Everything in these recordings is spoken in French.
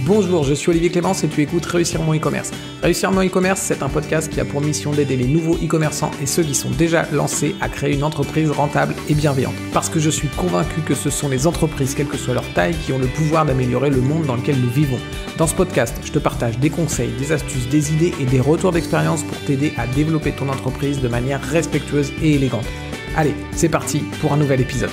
Bonjour, je suis Olivier Clémence et tu écoutes Réussir mon e-commerce. Réussir mon e-commerce, c'est un podcast qui a pour mission d'aider les nouveaux e-commerçants et ceux qui sont déjà lancés à créer une entreprise rentable et bienveillante. Parce que je suis convaincu que ce sont les entreprises, quelle que soit leur taille, qui ont le pouvoir d'améliorer le monde dans lequel nous vivons. Dans ce podcast, je te partage des conseils, des astuces, des idées et des retours d'expérience pour t'aider à développer ton entreprise de manière respectueuse et élégante. Allez, c'est parti pour un nouvel épisode.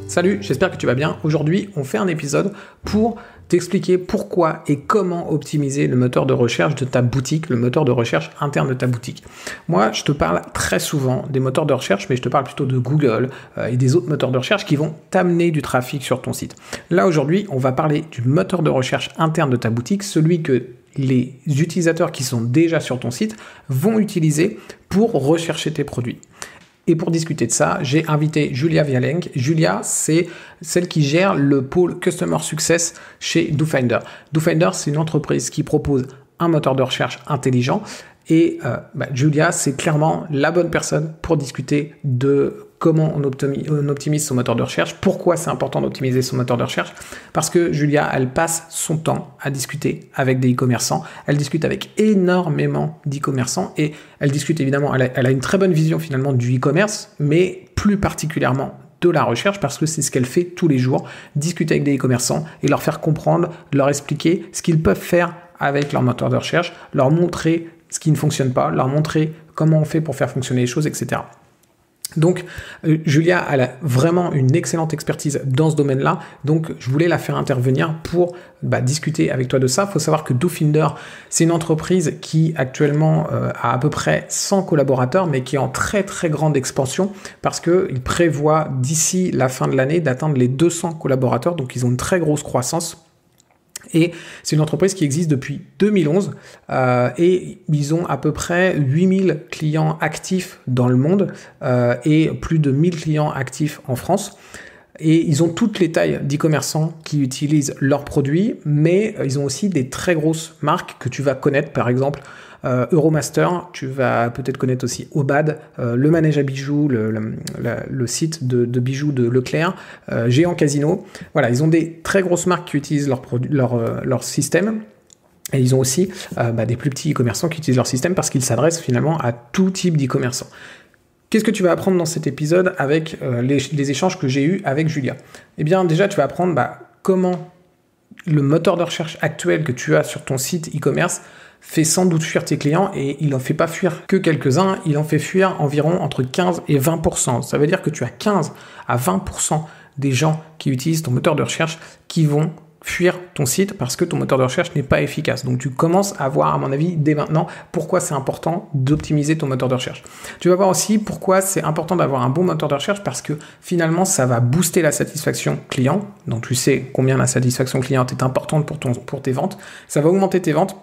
Salut, j'espère que tu vas bien. Aujourd'hui, on fait un épisode pour t'expliquer pourquoi et comment optimiser le moteur de recherche de ta boutique, le moteur de recherche interne de ta boutique. Moi, je te parle très souvent des moteurs de recherche, mais je te parle plutôt de Google et des autres moteurs de recherche qui vont t'amener du trafic sur ton site. Là, aujourd'hui, on va parler du moteur de recherche interne de ta boutique, celui que les utilisateurs qui sont déjà sur ton site vont utiliser pour rechercher tes produits. Et pour discuter de ça, j'ai invité Julia Vialenc. Julia, c'est celle qui gère le pôle Customer Success chez DoFinder. DoFinder, c'est une entreprise qui propose un moteur de recherche intelligent. Et Julia, c'est clairement la bonne personne pour discuter de comment on optimise son moteur de recherche, pourquoi c'est important d'optimiser son moteur de recherche, parce que Julia, elle passe son temps à discuter avec des e-commerçants, elle discute avec énormément d'e-commerçants et elle discute évidemment, elle a une très bonne vision finalement du e-commerce, mais plus particulièrement de la recherche parce que c'est ce qu'elle fait tous les jours, discuter avec des e-commerçants et leur faire comprendre, leur expliquer ce qu'ils peuvent faire avec leur moteur de recherche, leur montrer ce qui ne fonctionne pas, leur montrer comment on fait pour faire fonctionner les choses, etc. Donc, Julia, elle a vraiment une excellente expertise dans ce domaine-là. Donc, je voulais la faire intervenir pour discuter avec toi de ça. Il faut savoir que DoFinder, c'est une entreprise qui actuellement a à peu près 100 collaborateurs, mais qui est en très très grande expansion parce qu'ils prévoient d'ici la fin de l'année d'atteindre les 200 collaborateurs. Donc, ils ont une très grosse croissance. Et c'est une entreprise qui existe depuis 2011 et ils ont à peu près 8000 clients actifs dans le monde et plus de 1000 clients actifs en France. Et ils ont toutes les tailles d'e-commerçants qui utilisent leurs produits, mais ils ont aussi des très grosses marques que tu vas connaître, par exemple Euromaster, tu vas peut-être connaître aussi Obad, le manège à bijoux, le site de bijoux de Leclerc, Géant Casino. Voilà, ils ont des très grosses marques qui utilisent leur système. Et ils ont aussi des plus petits e-commerçants qui utilisent leur système parce qu'ils s'adressent finalement à tout type d'e-commerçants. Qu'est-ce que tu vas apprendre dans cet épisode avec les échanges que j'ai eus avec Julia ? Eh bien, déjà, tu vas apprendre comment le moteur de recherche actuel que tu as sur ton site e-commerce fait sans doute fuir tes clients et il n'en fait pas fuir que quelques-uns, il en fait fuir environ entre 15 et 20%. Ça veut dire que tu as 15 à 20% des gens qui utilisent ton moteur de recherche qui vont fuir ton site parce que ton moteur de recherche n'est pas efficace. Donc tu commences à voir, à mon avis, dès maintenant, pourquoi c'est important d'optimiser ton moteur de recherche. Tu vas voir aussi pourquoi c'est important d'avoir un bon moteur de recherche parce que finalement, ça va booster la satisfaction client. Donc tu sais combien la satisfaction client est importante pour tes ventes. Ça va augmenter tes ventes.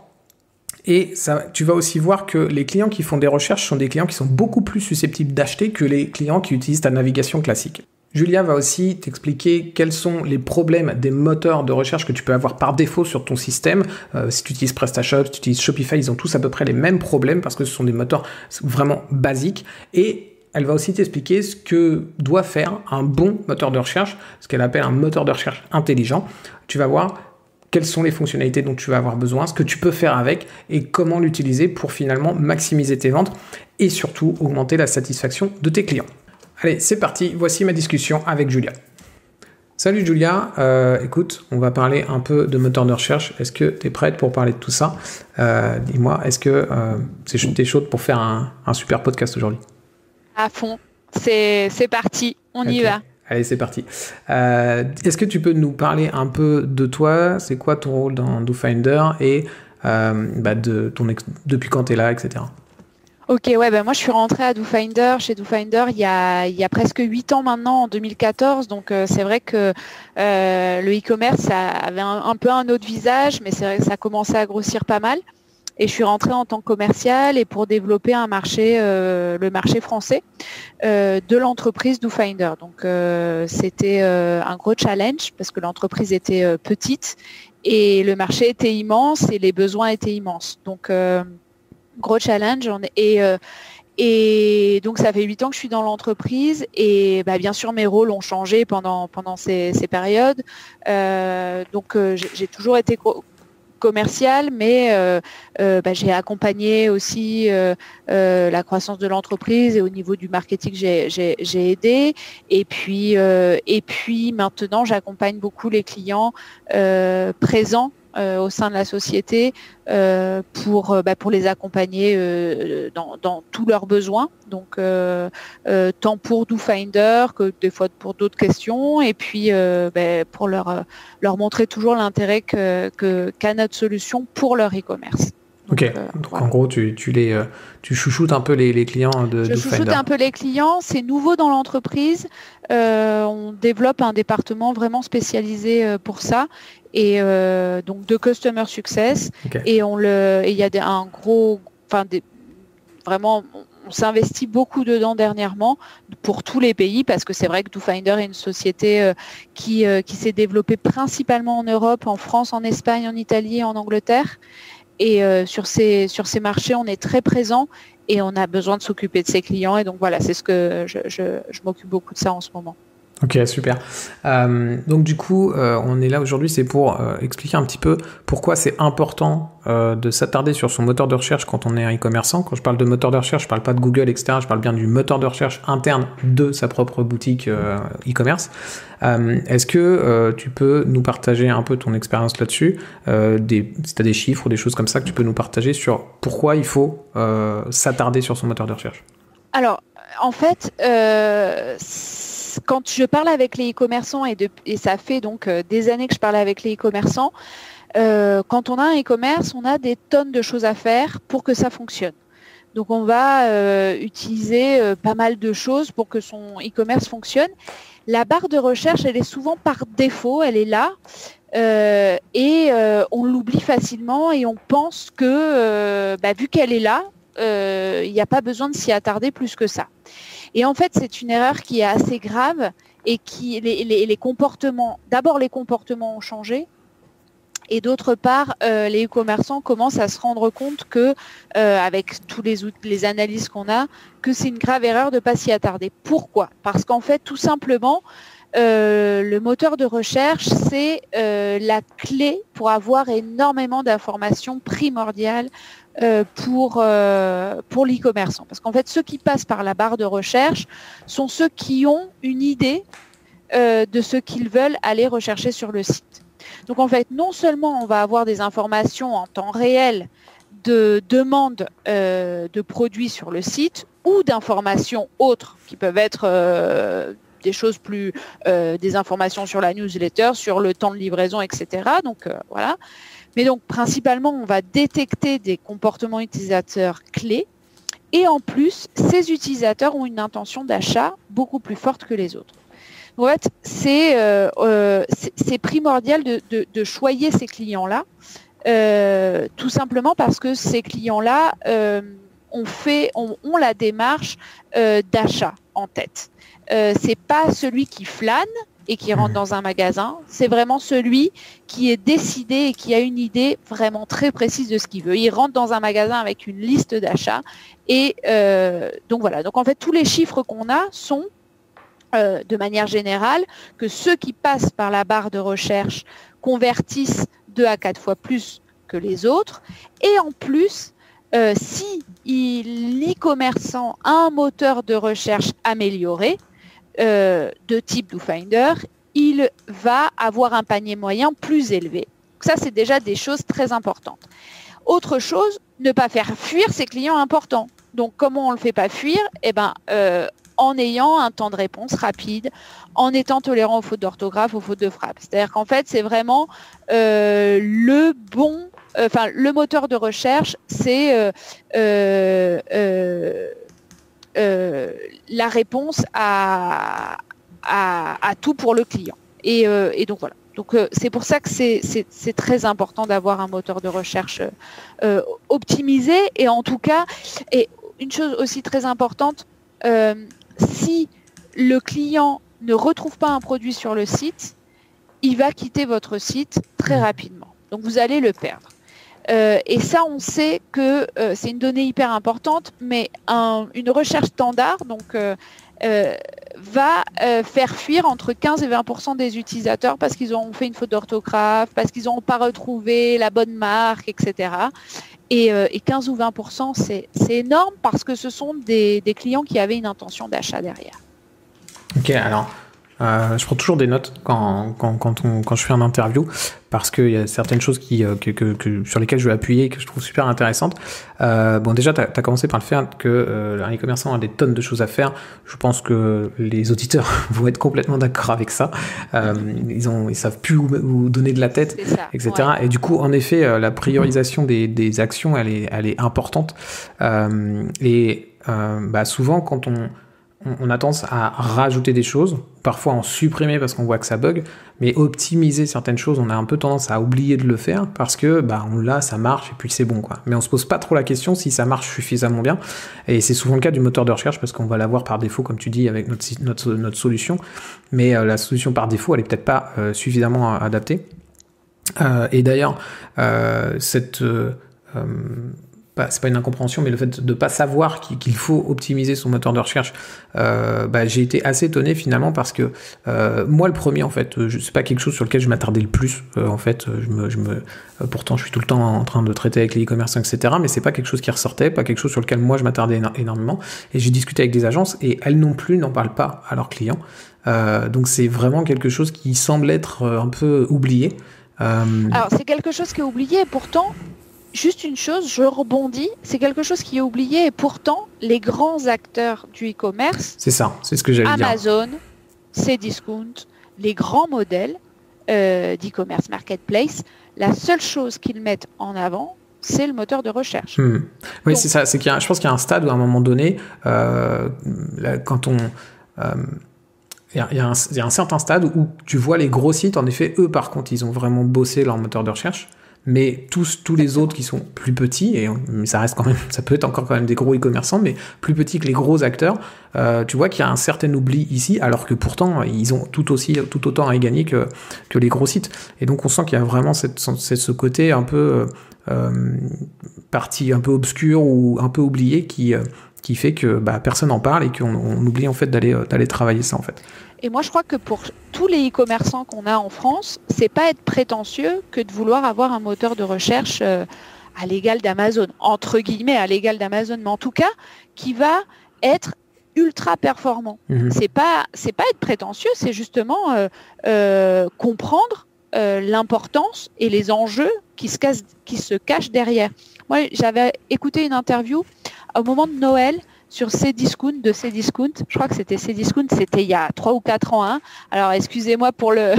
Et tu vas aussi voir que les clients qui font des recherches sont des clients qui sont beaucoup plus susceptibles d'acheter que les clients qui utilisent ta navigation classique. Julia va aussi t'expliquer quels sont les problèmes des moteurs de recherche que tu peux avoir par défaut sur ton système. Si tu utilises PrestaShop, si tu utilises Shopify, ils ont tous à peu près les mêmes problèmes parce que ce sont des moteurs vraiment basiques. Et elle va aussi t'expliquer ce que doit faire un bon moteur de recherche, ce qu'elle appelle un moteur de recherche intelligent. Tu vas voir quelles sont les fonctionnalités dont tu vas avoir besoin, ce que tu peux faire avec et comment l'utiliser pour finalement maximiser tes ventes et surtout augmenter la satisfaction de tes clients. Allez, c'est parti, voici ma discussion avec Julia. Salut Julia, écoute, on va parler un peu de moteur de recherche. Est-ce que tu es prête pour parler de tout ça ? Dis-moi, est-ce que tu es chaude pour faire un super podcast aujourd'hui ? À fond, c'est parti, on y va. Allez, c'est parti. Est-ce que tu peux nous parler un peu de toi ? C'est quoi ton rôle dans DoFinder et depuis quand tu es là, etc. Ok, moi je suis rentrée à chez DoFinder il y a presque 8 ans maintenant, en 2014. Donc c'est vrai que le e-commerce ça avait un peu un autre visage, mais c'est vrai que ça commençait à grossir pas mal. Et je suis rentrée en tant que commerciale et pour développer le marché français de l'entreprise DoFinder. Donc c'était un gros challenge parce que l'entreprise était petite et le marché était immense et les besoins étaient immenses. Donc gros challenge Et donc, ça fait 8 ans que je suis dans l'entreprise et bien sûr, mes rôles ont changé pendant ces périodes. Donc, j'ai toujours été commerciale, mais j'ai accompagné aussi la croissance de l'entreprise et au niveau du marketing, j'ai aidé. Et puis maintenant, j'accompagne beaucoup les clients présents au sein de la société pour les accompagner dans tous leurs besoins. Donc, tant pour DoFinder que des fois pour d'autres questions. Et puis, pour leur montrer toujours l'intérêt qu'a notre solution pour leur e-commerce. Donc, voilà. En gros, tu chouchoutes un peu les clients de DoFinder. Je chouchoute un peu les clients. C'est nouveau dans l'entreprise. On développe un département vraiment spécialisé pour ça. Et donc de Customer Success. Okay. Et il y a vraiment, on s'investit beaucoup dedans dernièrement pour tous les pays parce que c'est vrai que DoFinder est une société qui s'est développée principalement en Europe, en France, en Espagne, en Italie et en Angleterre. Et sur ces marchés, on est très présent et on a besoin de s'occuper de ses clients. Et donc voilà, c'est ce que je m'occupe beaucoup de ça en ce moment. Ok, super. Donc du coup, on est là aujourd'hui, c'est pour expliquer un petit peu pourquoi c'est important de s'attarder sur son moteur de recherche quand on est un e-commerçant. Quand je parle de moteur de recherche, je parle pas de Google, etc. Je parle bien du moteur de recherche interne de sa propre boutique e-commerce. Est-ce que tu peux nous partager un peu ton expérience là-dessus, si tu as des chiffres ou des choses comme ça que tu peux nous partager sur pourquoi il faut s'attarder sur son moteur de recherche? Alors, en fait, quand je parle avec les e-commerçants, et ça fait donc des années que je parle avec les e-commerçants, quand on a un e-commerce, on a des tonnes de choses à faire pour que ça fonctionne. Donc on va utiliser pas mal de choses pour que son e-commerce fonctionne. La barre de recherche, elle est souvent par défaut, elle est là, et on l'oublie facilement et on pense que vu qu'elle est là, il n'y a pas besoin de s'y attarder plus que ça. Et en fait, c'est une erreur qui est assez grave et qui les comportements, d'abord les comportements ont changé et d'autre part, les e-commerçants commencent à se rendre compte que, avec tous les analyses qu'on a, que c'est une grave erreur de ne pas s'y attarder. Pourquoi ? Parce qu'en fait, tout simplement, le moteur de recherche, c'est la clé pour avoir énormément d'informations primordiales pour l'e-commerçant. Parce qu'en fait, ceux qui passent par la barre de recherche sont ceux qui ont une idée de ce qu'ils veulent aller rechercher sur le site. Donc en fait, non seulement on va avoir des informations en temps réel de demandes de produits sur le site ou d'informations autres qui peuvent être des choses plus, des informations sur la newsletter, sur le temps de livraison, etc. Donc voilà. Mais donc principalement, on va détecter des comportements utilisateurs clés et en plus, ces utilisateurs ont une intention d'achat beaucoup plus forte que les autres. En fait, c'est primordial de choyer ces clients-là, tout simplement parce que ces clients-là ont la démarche d'achat en tête. C'est pas celui qui flâne et qui rentre dans un magasin, c'est vraiment celui qui est décidé et qui a une idée vraiment très précise de ce qu'il veut. Il rentre dans un magasin avec une liste d'achats et donc voilà. Donc en fait, tous les chiffres qu'on a sont de manière générale, que ceux qui passent par la barre de recherche convertissent 2 à 4 fois plus que les autres. Et en plus, si l'e-commerçant a un moteur de recherche amélioré de type DoFinder, il va avoir un panier moyen plus élevé. Donc ça, c'est déjà des choses très importantes. Autre chose, ne pas faire fuir ses clients importants. Donc, comment on ne le fait pas fuir ? En ayant un temps de réponse rapide, en étant tolérant aux fautes d'orthographe, aux fautes de frappe. C'est-à-dire qu'en fait, c'est vraiment le moteur de recherche, c'est la réponse à tout pour le client. Et donc voilà. Donc c'est pour ça que c'est très important d'avoir un moteur de recherche optimisé. Et en tout cas, et une chose aussi très importante, si le client ne retrouve pas un produit sur le site, il va quitter votre site très rapidement. Donc vous allez le perdre. Et ça, on sait que c'est une donnée hyper importante, mais une recherche standard va faire fuir entre 15 et 20% des utilisateurs parce qu'ils ont fait une faute d'orthographe, parce qu'ils n'ont pas retrouvé la bonne marque, etc. Et 15 ou 20%, c'est énorme parce que ce sont des clients qui avaient une intention d'achat derrière. Ok, alors je prends toujours des notes quand je fais une interview parce qu'il y a certaines choses sur lesquelles je vais appuyer que je trouve super intéressantes. Bon, déjà, tu as commencé par le fait que un e-commerçant a des tonnes de choses à faire. Je pense que les auditeurs vont être complètement d'accord avec ça. Ils savent plus où donner de la tête, ça, etc. Ouais. Et du coup, en effet, la priorisation des actions, elle est importante. Souvent, quand on a tendance à rajouter des choses, parfois en supprimer parce qu'on voit que ça bug, mais optimiser certaines choses, on a un peu tendance à oublier de le faire parce que on l'a, ça marche et puis c'est bon, quoi. Mais on se pose pas trop la question si ça marche suffisamment bien, et c'est souvent le cas du moteur de recherche parce qu'on va l'avoir par défaut, comme tu dis, avec notre solution, mais la solution par défaut, elle est peut-être pas suffisamment adaptée. Et d'ailleurs, c'est pas une incompréhension, mais le fait de pas savoir qu'il faut optimiser son moteur de recherche, j'ai été assez étonné finalement parce que moi le premier, en fait, c'est pas quelque chose sur lequel je m'attardais le plus. Pourtant je suis tout le temps en train de traiter avec les e-commerçants, etc. Mais c'est pas quelque chose qui ressortait, pas quelque chose sur lequel moi je m'attardais énormément. Et j'ai discuté avec des agences et elles non plus n'en parlent pas à leurs clients. Donc c'est vraiment quelque chose qui semble être un peu oublié. Alors c'est quelque chose qui est oublié et pourtant, juste une chose, je rebondis, c'est quelque chose qui est oublié et pourtant les grands acteurs du e-commerce, c'est ça, c'est ce que j'allais dire. Amazon, Cdiscount, les grands modèles d'e-commerce marketplace, la seule chose qu'ils mettent en avant, c'est le moteur de recherche. Oui, donc, c'est ça. Je pense qu'il y a un stade où à un moment donné, quand on... Il y a un certain stade où tu vois les gros sites, en effet, eux par contre, ils ont vraiment bossé leur moteur de recherche. Mais tous les autres qui sont plus petits, mais ça reste quand même, ça peut être encore quand même des gros e-commerçants, mais plus petits que les gros acteurs, tu vois qu'il y a un certain oubli ici, alors que pourtant ils ont tout autant à y gagner que les gros sites. Et donc on sent qu'il y a vraiment ce côté un peu partie un peu obscure ou un peu oublié qui fait que personne n'en parle et qu'on oublie en fait d'aller travailler ça en fait. Et moi, je crois que pour tous les e-commerçants qu'on a en France, c'est pas être prétentieux que de vouloir avoir un moteur de recherche à l'égal d'Amazon, entre guillemets à l'égal d'Amazon, mais en tout cas qui va être ultra performant. C'est pas être prétentieux, c'est justement comprendre l'importance et les enjeux qui se cachent derrière. Moi, j'avais écouté une interview au moment de Noël sur Cdiscount, je crois que c'était Cdiscount, c'était il y a 3 ou 4 ans. Hein. Alors, excusez-moi pour la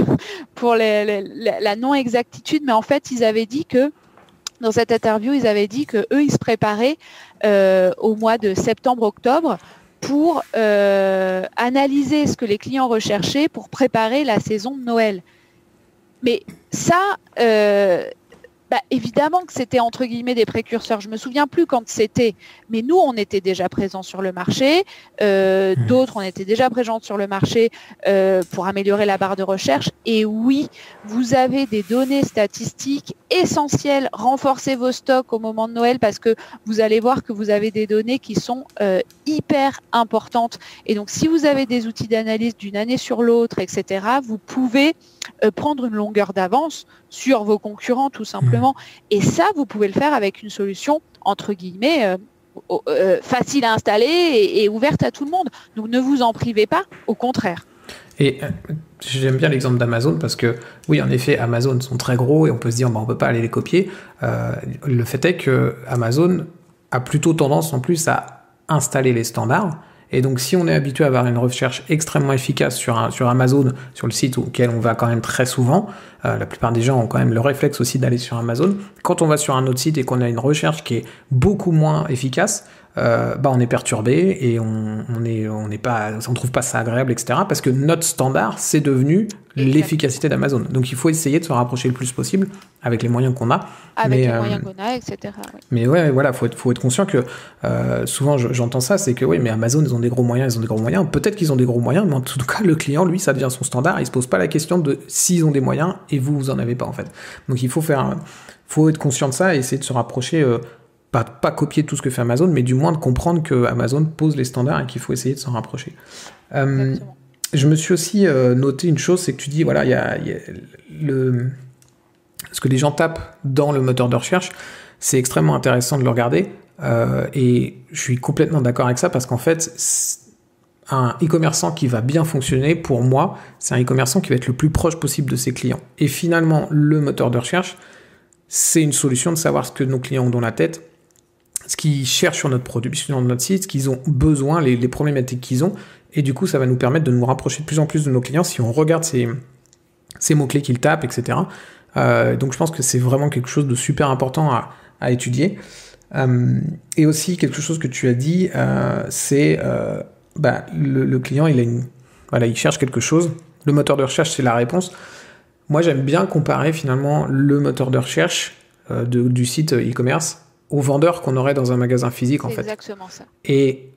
non-exactitude, mais en fait, ils avaient dit que, dans cette interview, ils avaient dit que eux, ils se préparaient au mois de septembre-octobre pour analyser ce que les clients recherchaient pour préparer la saison de Noël. Mais ça... évidemment que c'était entre guillemets des précurseurs. Je me souviens plus quand c'était, mais nous on était déjà présents sur le marché. D'autres on était déjà présents sur le marché pour améliorer la barre de recherche. Et oui, vous avez des données statistiques essentielles. Renforcez vos stocks au moment de Noël parce que vous allez voir que vous avez des données qui sont hyper importantes. Et donc si vous avez des outils d'analyse d'une année sur l'autre, etc., vous pouvez prendre une longueur d'avance sur vos concurrents tout simplement. Et ça, vous pouvez le faire avec une solution entre guillemets facile à installer et ouverte à tout le monde. Donc ne vous en privez pas, au contraire. Et j'aime bien l'exemple d'Amazon parce que oui, en effet, Amazon sont très gros et on peut se dire on peut pas aller les copier. Le fait est que Amazon a plutôt tendance en plus à installer les standards. Et donc, si on est habitué à avoir une recherche extrêmement efficace sur Amazon, sur le site auquel on va quand même très souvent, la plupart des gens ont quand même le réflexe aussi d'aller sur Amazon. Quand on va sur un autre site et qu'on a une recherche qui est beaucoup moins efficace, on est perturbé et on trouve pas ça agréable, etc. Parce que notre standard, c'est devenu l'efficacité d'Amazon. Donc il faut essayer de se rapprocher le plus possible avec les moyens qu'on a. Avec les moyens qu'on a, etc. Oui. Mais ouais, voilà, faut être conscient que souvent j'entends ça, c'est que oui, mais Amazon, ils ont des gros moyens, Peut-être qu'ils ont des gros moyens, mais en tout cas, le client, lui, ça devient son standard. Il se pose pas la question de s'ils ont des moyens et vous en avez pas, en fait. Donc il faut être conscient de ça et essayer de se rapprocher, pas copier tout ce que fait Amazon, mais du moins de comprendre que Amazon pose les standards et qu'il faut essayer de s'en rapprocher. Je me suis aussi noté une chose, c'est que tu dis, voilà, il y a ce que les gens tapent dans le moteur de recherche, c'est extrêmement intéressant de le regarder, et je suis complètement d'accord avec ça, parce qu'en fait, un e-commerçant qui va bien fonctionner, pour moi, c'est un e-commerçant qui va être le plus proche possible de ses clients. Et finalement, le moteur de recherche, c'est une solution de savoir ce que nos clients ont dans la tête, ce qu'ils cherchent sur notre produit, sur notre site, ce qu'ils ont besoin, les problématiques qu'ils ont, et du coup, ça va nous permettre de nous rapprocher de plus en plus de nos clients si on regarde ces mots-clés qu'ils tapent, etc. Donc je pense que c'est vraiment quelque chose de super important à étudier. Et aussi, quelque chose que tu as dit, c'est le client, il cherche quelque chose. Le moteur de recherche, c'est la réponse. Moi, j'aime bien comparer finalement le moteur de recherche du site e-commerce au vendeur qu'on aurait dans un magasin physique, en fait. C'est exactement ça. Et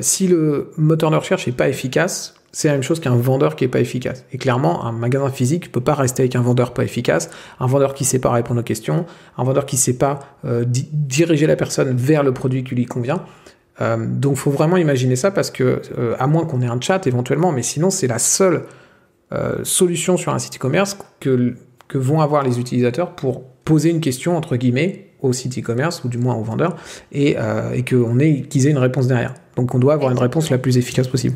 si le moteur de recherche n'est pas efficace, c'est la même chose qu'un vendeur qui n'est pas efficace. Et clairement, un magasin physique ne peut pas rester avec un vendeur pas efficace, un vendeur qui ne sait pas répondre aux questions, un vendeur qui ne sait pas diriger la personne vers le produit qui lui convient. Donc, il faut vraiment imaginer ça, parce que, à moins qu'on ait un chat éventuellement, mais sinon, c'est la seule solution sur un site e-commerce que vont avoir les utilisateurs pour poser une question, entre guillemets, au site e-commerce, ou du moins au vendeur, et qu'ils aient une réponse derrière. Donc, on doit avoir une réponse la plus efficace possible.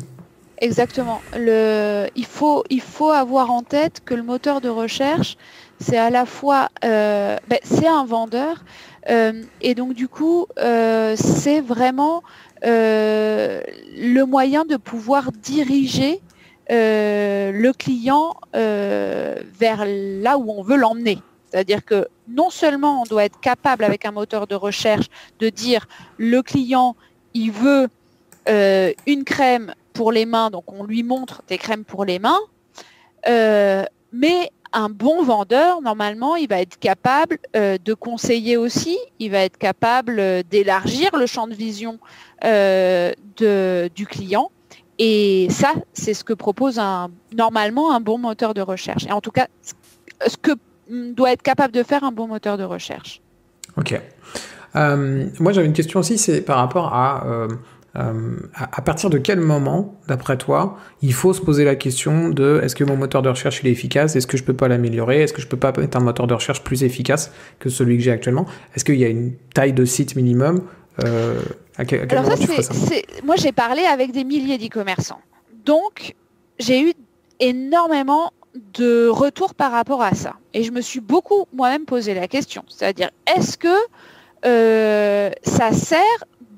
Exactement. Il faut avoir en tête que le moteur de recherche, c'est à la fois c'est un vendeur, et donc du coup c'est vraiment le moyen de pouvoir diriger le client vers là où on veut l'emmener. C'est-à-dire que non seulement on doit être capable avec un moteur de recherche de dire le client il veut une crème pour les mains, donc on lui montre des crèmes pour les mains, mais un bon vendeur, normalement, il va être capable de conseiller aussi, il va être capable d'élargir le champ de vision du client, et ça, c'est ce que propose normalement un bon moteur de recherche. Et en tout cas, ce que doit être capable de faire un bon moteur de recherche. Ok. Moi, j'avais une question aussi, c'est par rapport à partir de quel moment, d'après toi, il faut se poser la question de est-ce que mon moteur de recherche il est efficace, est-ce que je peux pas l'améliorer, est-ce que je peux pas mettre un moteur de recherche plus efficace que celui que j'ai actuellement, est-ce qu'il y a une taille de site minimum, à quel moment tu ferais ça? Moi, j'ai parlé avec des milliers d'e-commerçants, donc j'ai eu énormément de retours par rapport à ça, et je me suis beaucoup moi-même posé la question, c'est-à-dire est-ce que ça sert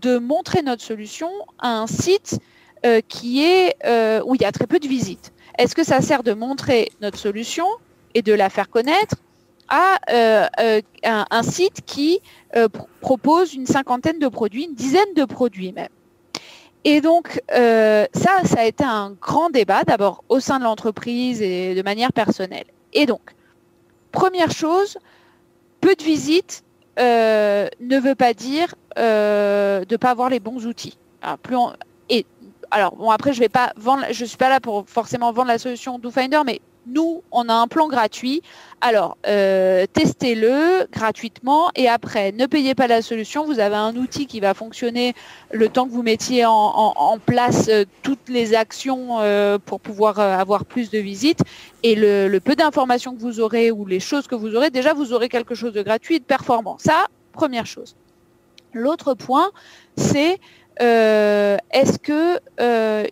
de montrer notre solution à un site qui est où il y a très peu de visites. Est-ce que ça sert de montrer notre solution et de la faire connaître à un site qui propose une cinquantaine de produits, une dizaine de produits même? Et donc, ça a été un grand débat, d'abord au sein de l'entreprise et de manière personnelle. Et donc, première chose, peu de visites ne veut pas dire de ne pas avoir les bons outils. Alors, après, je suis pas là pour forcément vendre la solution DoFinder, mais nous, on a un plan gratuit. Alors, testez-le gratuitement, et après, ne payez pas la solution. Vous avez un outil qui va fonctionner le temps que vous mettiez en place toutes les actions pour pouvoir avoir plus de visites. Et le peu d'informations que vous aurez, ou les choses que vous aurez, déjà, vous aurez quelque chose de gratuit et de performant. Ça, première chose. L'autre point, c'est est-ce que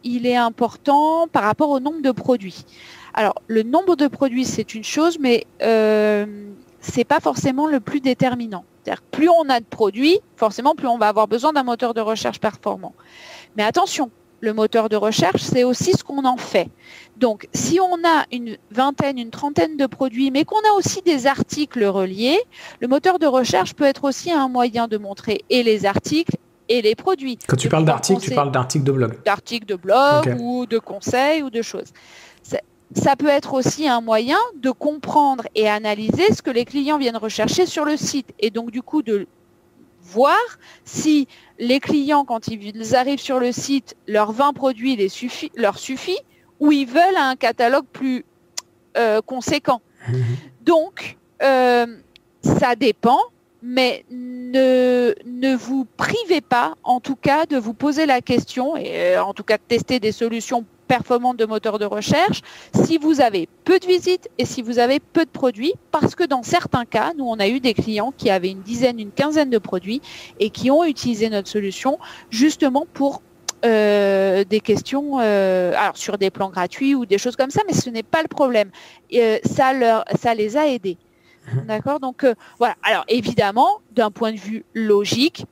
il est important par rapport au nombre de produits? Alors, le nombre de produits, c'est une chose, mais c'est pas forcément le plus déterminant. C'est-à-dire que plus on a de produits, forcément, plus on va avoir besoin d'un moteur de recherche performant. Mais attention, le moteur de recherche, c'est aussi ce qu'on en fait. Donc, si on a une vingtaine, une trentaine de produits, mais qu'on a aussi des articles reliés, le moteur de recherche peut être aussi un moyen de montrer et les articles et les produits. Quand tu parles d'articles, tu parles d'articles de blog. D'articles de blog, Okay. ou de conseils ou de choses. ça peut être aussi un moyen de comprendre et analyser ce que les clients viennent rechercher sur le site. Et donc, du coup, de voir si les clients, quand ils arrivent sur le site, leurs 20 produits leur suffit ou ils veulent un catalogue plus conséquent. Donc, ça dépend, mais ne vous privez pas, en tout cas, de vous poser la question et en tout cas de tester des solutions performantes de moteurs de recherche si vous avez peu de visites et si vous avez peu de produits, parce que dans certains cas, nous, on a eu des clients qui avaient une quinzaine de produits et qui ont utilisé notre solution justement pour des questions alors sur des plans gratuits ou des choses comme ça, mais ce n'est pas le problème. Ça les a aidés. D'accord, donc voilà. Alors évidemment, d'un point de vue logique,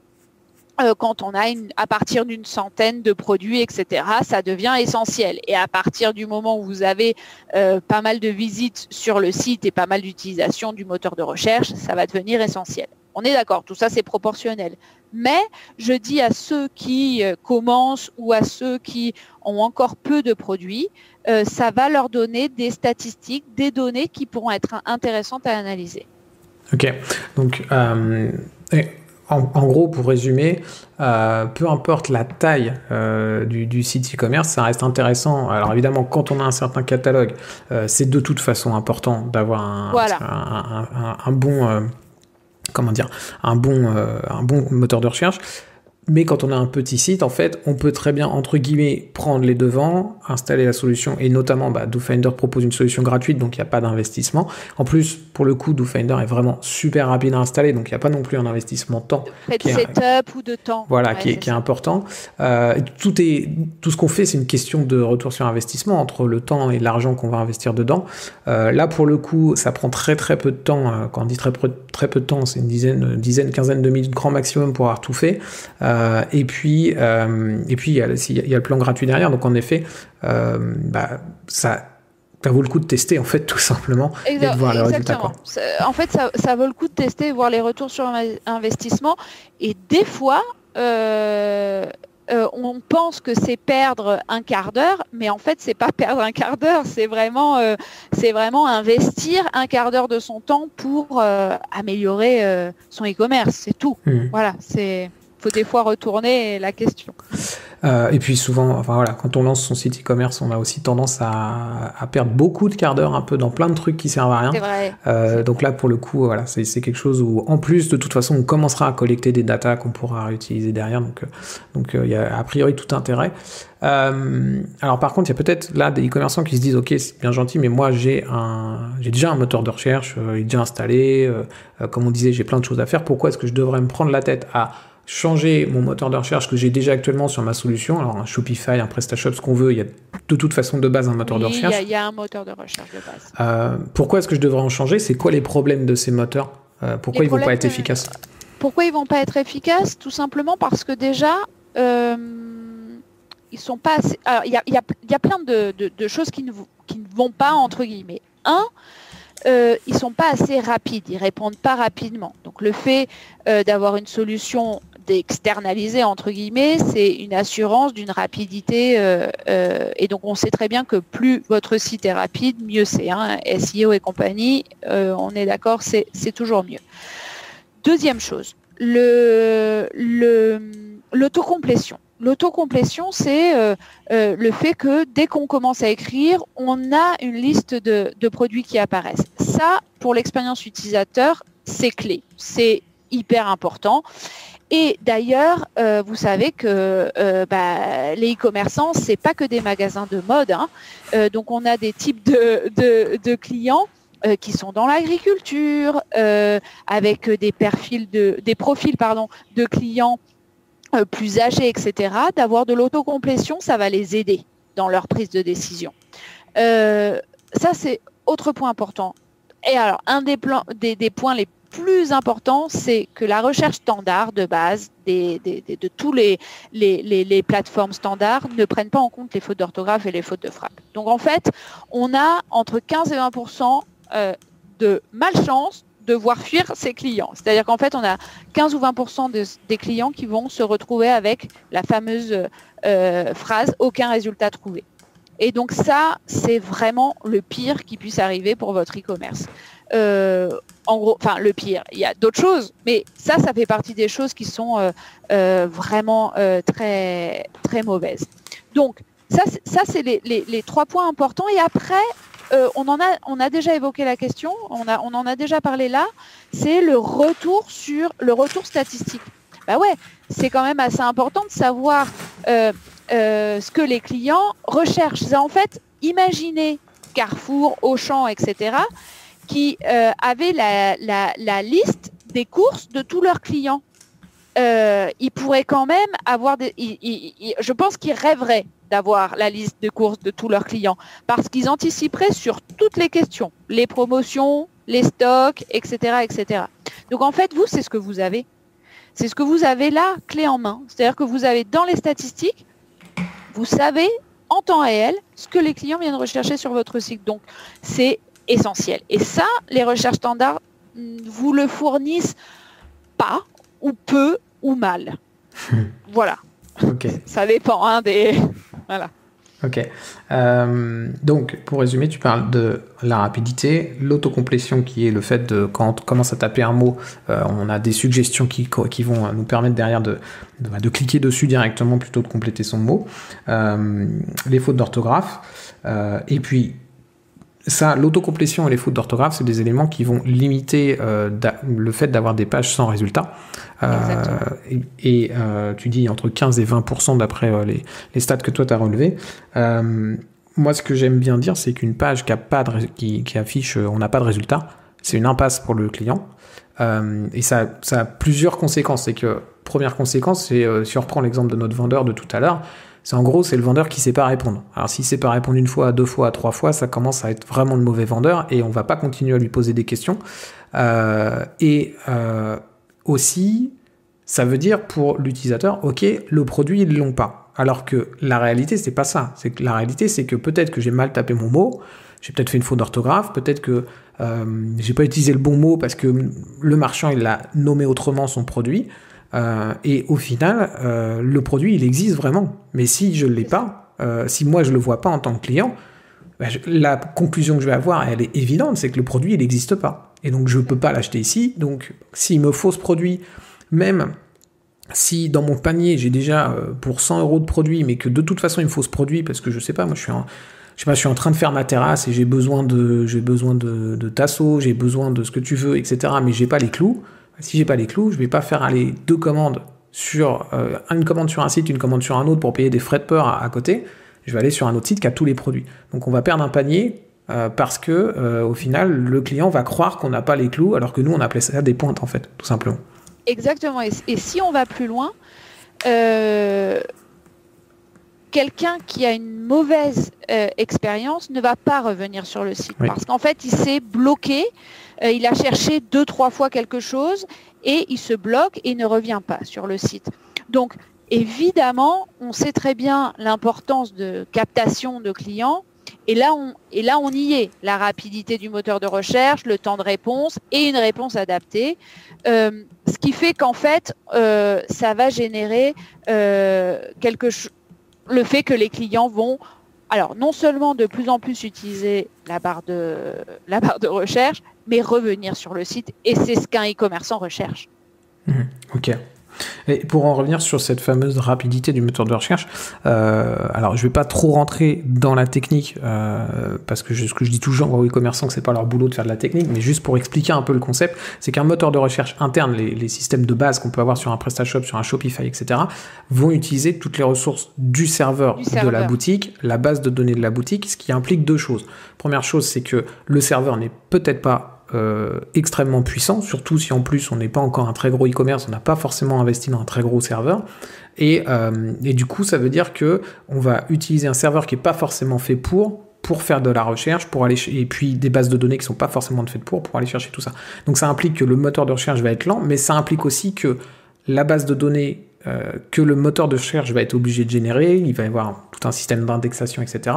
quand on a à partir d'une centaine de produits, etc., ça devient essentiel. Et à partir du moment où vous avez pas mal de visites sur le site et pas mal d'utilisation du moteur de recherche, ça va devenir essentiel. On est d'accord, tout ça c'est proportionnel. Mais je dis à ceux qui commencent ou à ceux qui ont encore peu de produits, ça va leur donner des statistiques, des données qui pourront être intéressantes à analyser. Ok, donc en gros, pour résumer, peu importe la taille du site e-commerce, ça reste intéressant. Alors évidemment, quand on a un certain catalogue, c'est de toute façon important d'avoir un bon... un bon moteur de recherche. Mais quand on a un petit site, en fait, on peut très bien, entre guillemets, prendre les devants, installer la solution, et notamment, DoFinder propose une solution gratuite, donc il n'y a pas d'investissement. En plus, pour le coup, DoFinder est vraiment super rapide à installer, donc il n'y a pas non plus un investissement de temps. De setup ou de temps. Voilà, qui est important. Tout ce qu'on fait, c'est une question de retour sur investissement, entre le temps et l'argent qu'on va investir dedans. Là, pour le coup, ça prend très très peu de temps. Quand on dit très peu de temps, c'est une dizaine, quinzaine de minutes grand maximum pour avoir tout fait. Et puis il y a le plan gratuit derrière, donc en effet ça vaut le coup de tester en fait tout simplement et de voir les résultats, quoi. En fait ça vaut le coup de tester et voir les retours sur investissement, et des fois on pense que c'est perdre un quart d'heure, mais en fait c'est pas perdre un quart d'heure, c'est vraiment investir un quart d'heure de son temps pour améliorer son e-commerce, c'est tout. Voilà, faut des fois retourner la question. Et puis souvent, quand on lance son site e-commerce, on a aussi tendance à perdre beaucoup de quarts d'heure un peu dans plein de trucs qui servent à rien. C'est vrai. Donc là, pour le coup, c'est quelque chose où, en plus, de toute façon, on commencera à collecter des datas qu'on pourra réutiliser derrière. Donc il y a a priori tout intérêt. Alors par contre, il y a peut-être là des e-commerçants qui se disent, ok, c'est bien gentil, mais moi j'ai déjà un moteur de recherche, il est déjà installé. Comme on disait, j'ai plein de choses à faire. Pourquoi est-ce que je devrais me prendre la tête à changer mon moteur de recherche que j'ai déjà actuellement sur ma solution? Alors un Shopify, un PrestaShop, ce qu'on veut, il y a de toute façon de base un moteur de recherche. Il y a un moteur de recherche de base. Pourquoi est-ce que je devrais en changer? C'est quoi les problèmes de ces moteurs? Pourquoi ils vont pas être efficaces? Pourquoi ils vont pas être efficaces? Tout simplement parce que déjà, ils sont pas assez... Alors, il y a plein de choses qui ne vont pas, entre guillemets. Ils sont pas assez rapides, ils répondent pas rapidement. Donc le fait d'avoir une solution d'externaliser, entre guillemets, c'est une assurance d'une rapidité, et donc on sait très bien que plus votre site est rapide, mieux c'est. SEO et compagnie, on est d'accord, c'est toujours mieux. Deuxième chose, l'autocomplétion. L'autocomplétion, c'est le fait que dès qu'on commence à écrire, on a une liste de produits qui apparaissent. Ça, pour l'expérience utilisateur, c'est clé, c'est hyper important. Et d'ailleurs, vous savez que les e-commerçants, c'est pas que des magasins de mode. Donc, on a des types de clients qui sont dans l'agriculture, avec des profils de clients plus âgés, etc. D'avoir de l'autocomplétion, ça va les aider dans leur prise de décision. Ça, c'est autre point important. Et alors, un des points les plus important, c'est que la recherche standard de base de tous les plateformes standards ne prennent pas en compte les fautes d'orthographe et les fautes de frappe. Donc en fait, on a entre 15 et 20% de malchance de voir fuir ses clients. C'est-à-dire qu'en fait, on a 15 ou 20% des clients qui vont se retrouver avec la fameuse phrase « aucun résultat trouvé ». Et donc ça, c'est vraiment le pire qui puisse arriver pour votre e-commerce. En gros, enfin le pire, il y a d'autres choses, mais ça fait partie des choses qui sont vraiment très, très mauvaises. Donc ça c'est les 3 points importants. Et après, on a déjà évoqué la question, on en a déjà parlé là, c'est le retour statistique. Bah ouais, c'est quand même assez important de savoir ce que les clients recherchent. En fait, imaginez Carrefour, Auchan, etc., qui avaient la liste des courses de tous leurs clients. Ils pourraient quand même avoir je pense qu'ils rêveraient d'avoir la liste de courses de tous leurs clients parce qu'ils anticiperaient sur toutes les questions, les promotions, les stocks, etc., etc. Donc en fait, vous, c'est ce que vous avez. C'est ce que vous avez là, clé en main. C'est-à-dire que vous avez dans les statistiques, vous savez en temps réel ce que les clients viennent rechercher sur votre site. Donc c'est essentiel. Et ça, les recherches standards vous le fournissent pas, ou peu, ou mal. Voilà. Okay. Ça dépend des... Voilà. Ok. Donc, pour résumer, tu parles de la rapidité, l'autocomplétion qui est le fait de, quand on commence à taper un mot, on a des suggestions qui vont nous permettre derrière de cliquer dessus directement plutôt que de compléter son mot, les fautes d'orthographe, et puis ça, l'autocomplétion et les fautes d'orthographe, c'est des éléments qui vont limiter le fait d'avoir des pages sans résultat. Et tu dis entre 15 et 20% d'après les stats que toi tu as relevés. Moi, ce que j'aime bien dire, c'est qu'une page qui affiche on n'a pas de résultat, c'est une impasse pour le client. Et ça a plusieurs conséquences. C'est que, première conséquence, c'est si on reprend l'exemple de notre vendeur de tout à l'heure, c'est le vendeur qui sait pas répondre. Alors s'il sait pas répondre 1 fois, 2 fois, 3 fois, ça commence à être vraiment le mauvais vendeur et on va pas continuer à lui poser des questions. Aussi, ça veut dire pour l'utilisateur, ok, le produit ils l'ont pas. Alors que la réalité c'est pas ça. La réalité c'est que peut-être que j'ai mal tapé mon mot, j'ai peut-être fait une faute d'orthographe, peut-être que j'ai pas utilisé le bon mot parce que le marchand il l'a nommé autrement son produit. Et au final, le produit, il existe vraiment. Mais si je ne l'ai pas, si moi je ne le vois pas en tant que client, la conclusion que je vais avoir, elle est évidente, c'est que le produit, il n'existe pas. Et donc, je ne peux pas l'acheter ici. Donc, s'il me faut ce produit, même si dans mon panier, j'ai déjà pour 100 € de produit, mais que de toute façon, il me faut ce produit, parce que je ne sais pas, moi, je suis en train de faire ma terrasse et j'ai besoin de tasseaux, j'ai besoin de ce que tu veux, etc. Mais j'ai pas les clous. Si j'ai pas les clous, je vais pas faire aller 2 commandes sur une commande sur un site, une commande sur un autre pour payer des frais de port à côté. Je vais aller sur un autre site qui a tous les produits. Donc on va perdre un panier parce que au final le client va croire qu'on n'a pas les clous alors que nous on appelait ça des pointes en fait, tout simplement. Exactement. Et si on va plus loin, quelqu'un qui a une mauvaise expérience ne va pas revenir sur le site parce qu'en fait il s'est bloqué. Il a cherché 2-3 fois quelque chose et il se bloque et ne revient pas sur le site. Donc, évidemment, on sait très bien l'importance de captation de clients et là, on y est. La rapidité du moteur de recherche, le temps de réponse et une réponse adaptée. Ce qui fait qu'en fait, ça va générer le fait que les clients vont... Alors, non seulement de plus en plus utiliser la barre de recherche, mais revenir sur le site. Et c'est ce qu'un e-commerçant recherche. Ok. Et pour en revenir sur cette fameuse rapidité du moteur de recherche, alors je vais pas trop rentrer dans la technique parce que ce que je dis toujours aux e-commerçants que c'est pas leur boulot de faire de la technique, mais juste pour expliquer un peu le concept, c'est qu'un moteur de recherche interne, les systèmes de base qu'on peut avoir sur un PrestaShop, sur un Shopify, etc., vont utiliser toutes les ressources du serveur de la boutique, la base de données de la boutique, ce qui implique 2 choses. Première chose, c'est que le serveur n'est peut-être pas extrêmement puissant, surtout si en plus on n'est pas encore un très gros e-commerce, on n'a pas forcément investi dans un très gros serveur, et du coup ça veut dire que on va utiliser un serveur qui n'est pas forcément fait pour faire de la recherche, et puis des bases de données qui ne sont pas forcément faites pour aller chercher tout ça. Donc ça implique que le moteur de recherche va être lent, mais ça implique aussi que la base de données que le moteur de recherche va être obligé de générer, il va y avoir tout un système d'indexation, etc.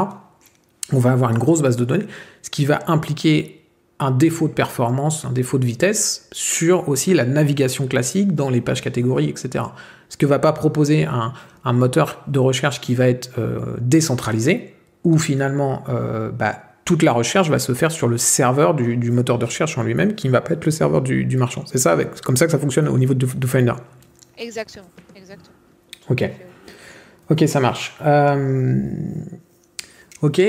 On va avoir une grosse base de données, ce qui va impliquer un défaut de performance, un défaut de vitesse sur aussi la navigation classique dans les pages catégories, etc. Ce que va pas proposer un moteur de recherche qui va être décentralisé, où finalement toute la recherche va se faire sur le serveur du moteur de recherche en lui-même, qui ne va pas être le serveur du marchand. C'est ça, comme ça que ça fonctionne au niveau de DoFinder. Exactement. Ok. Ok, ça marche. Ok.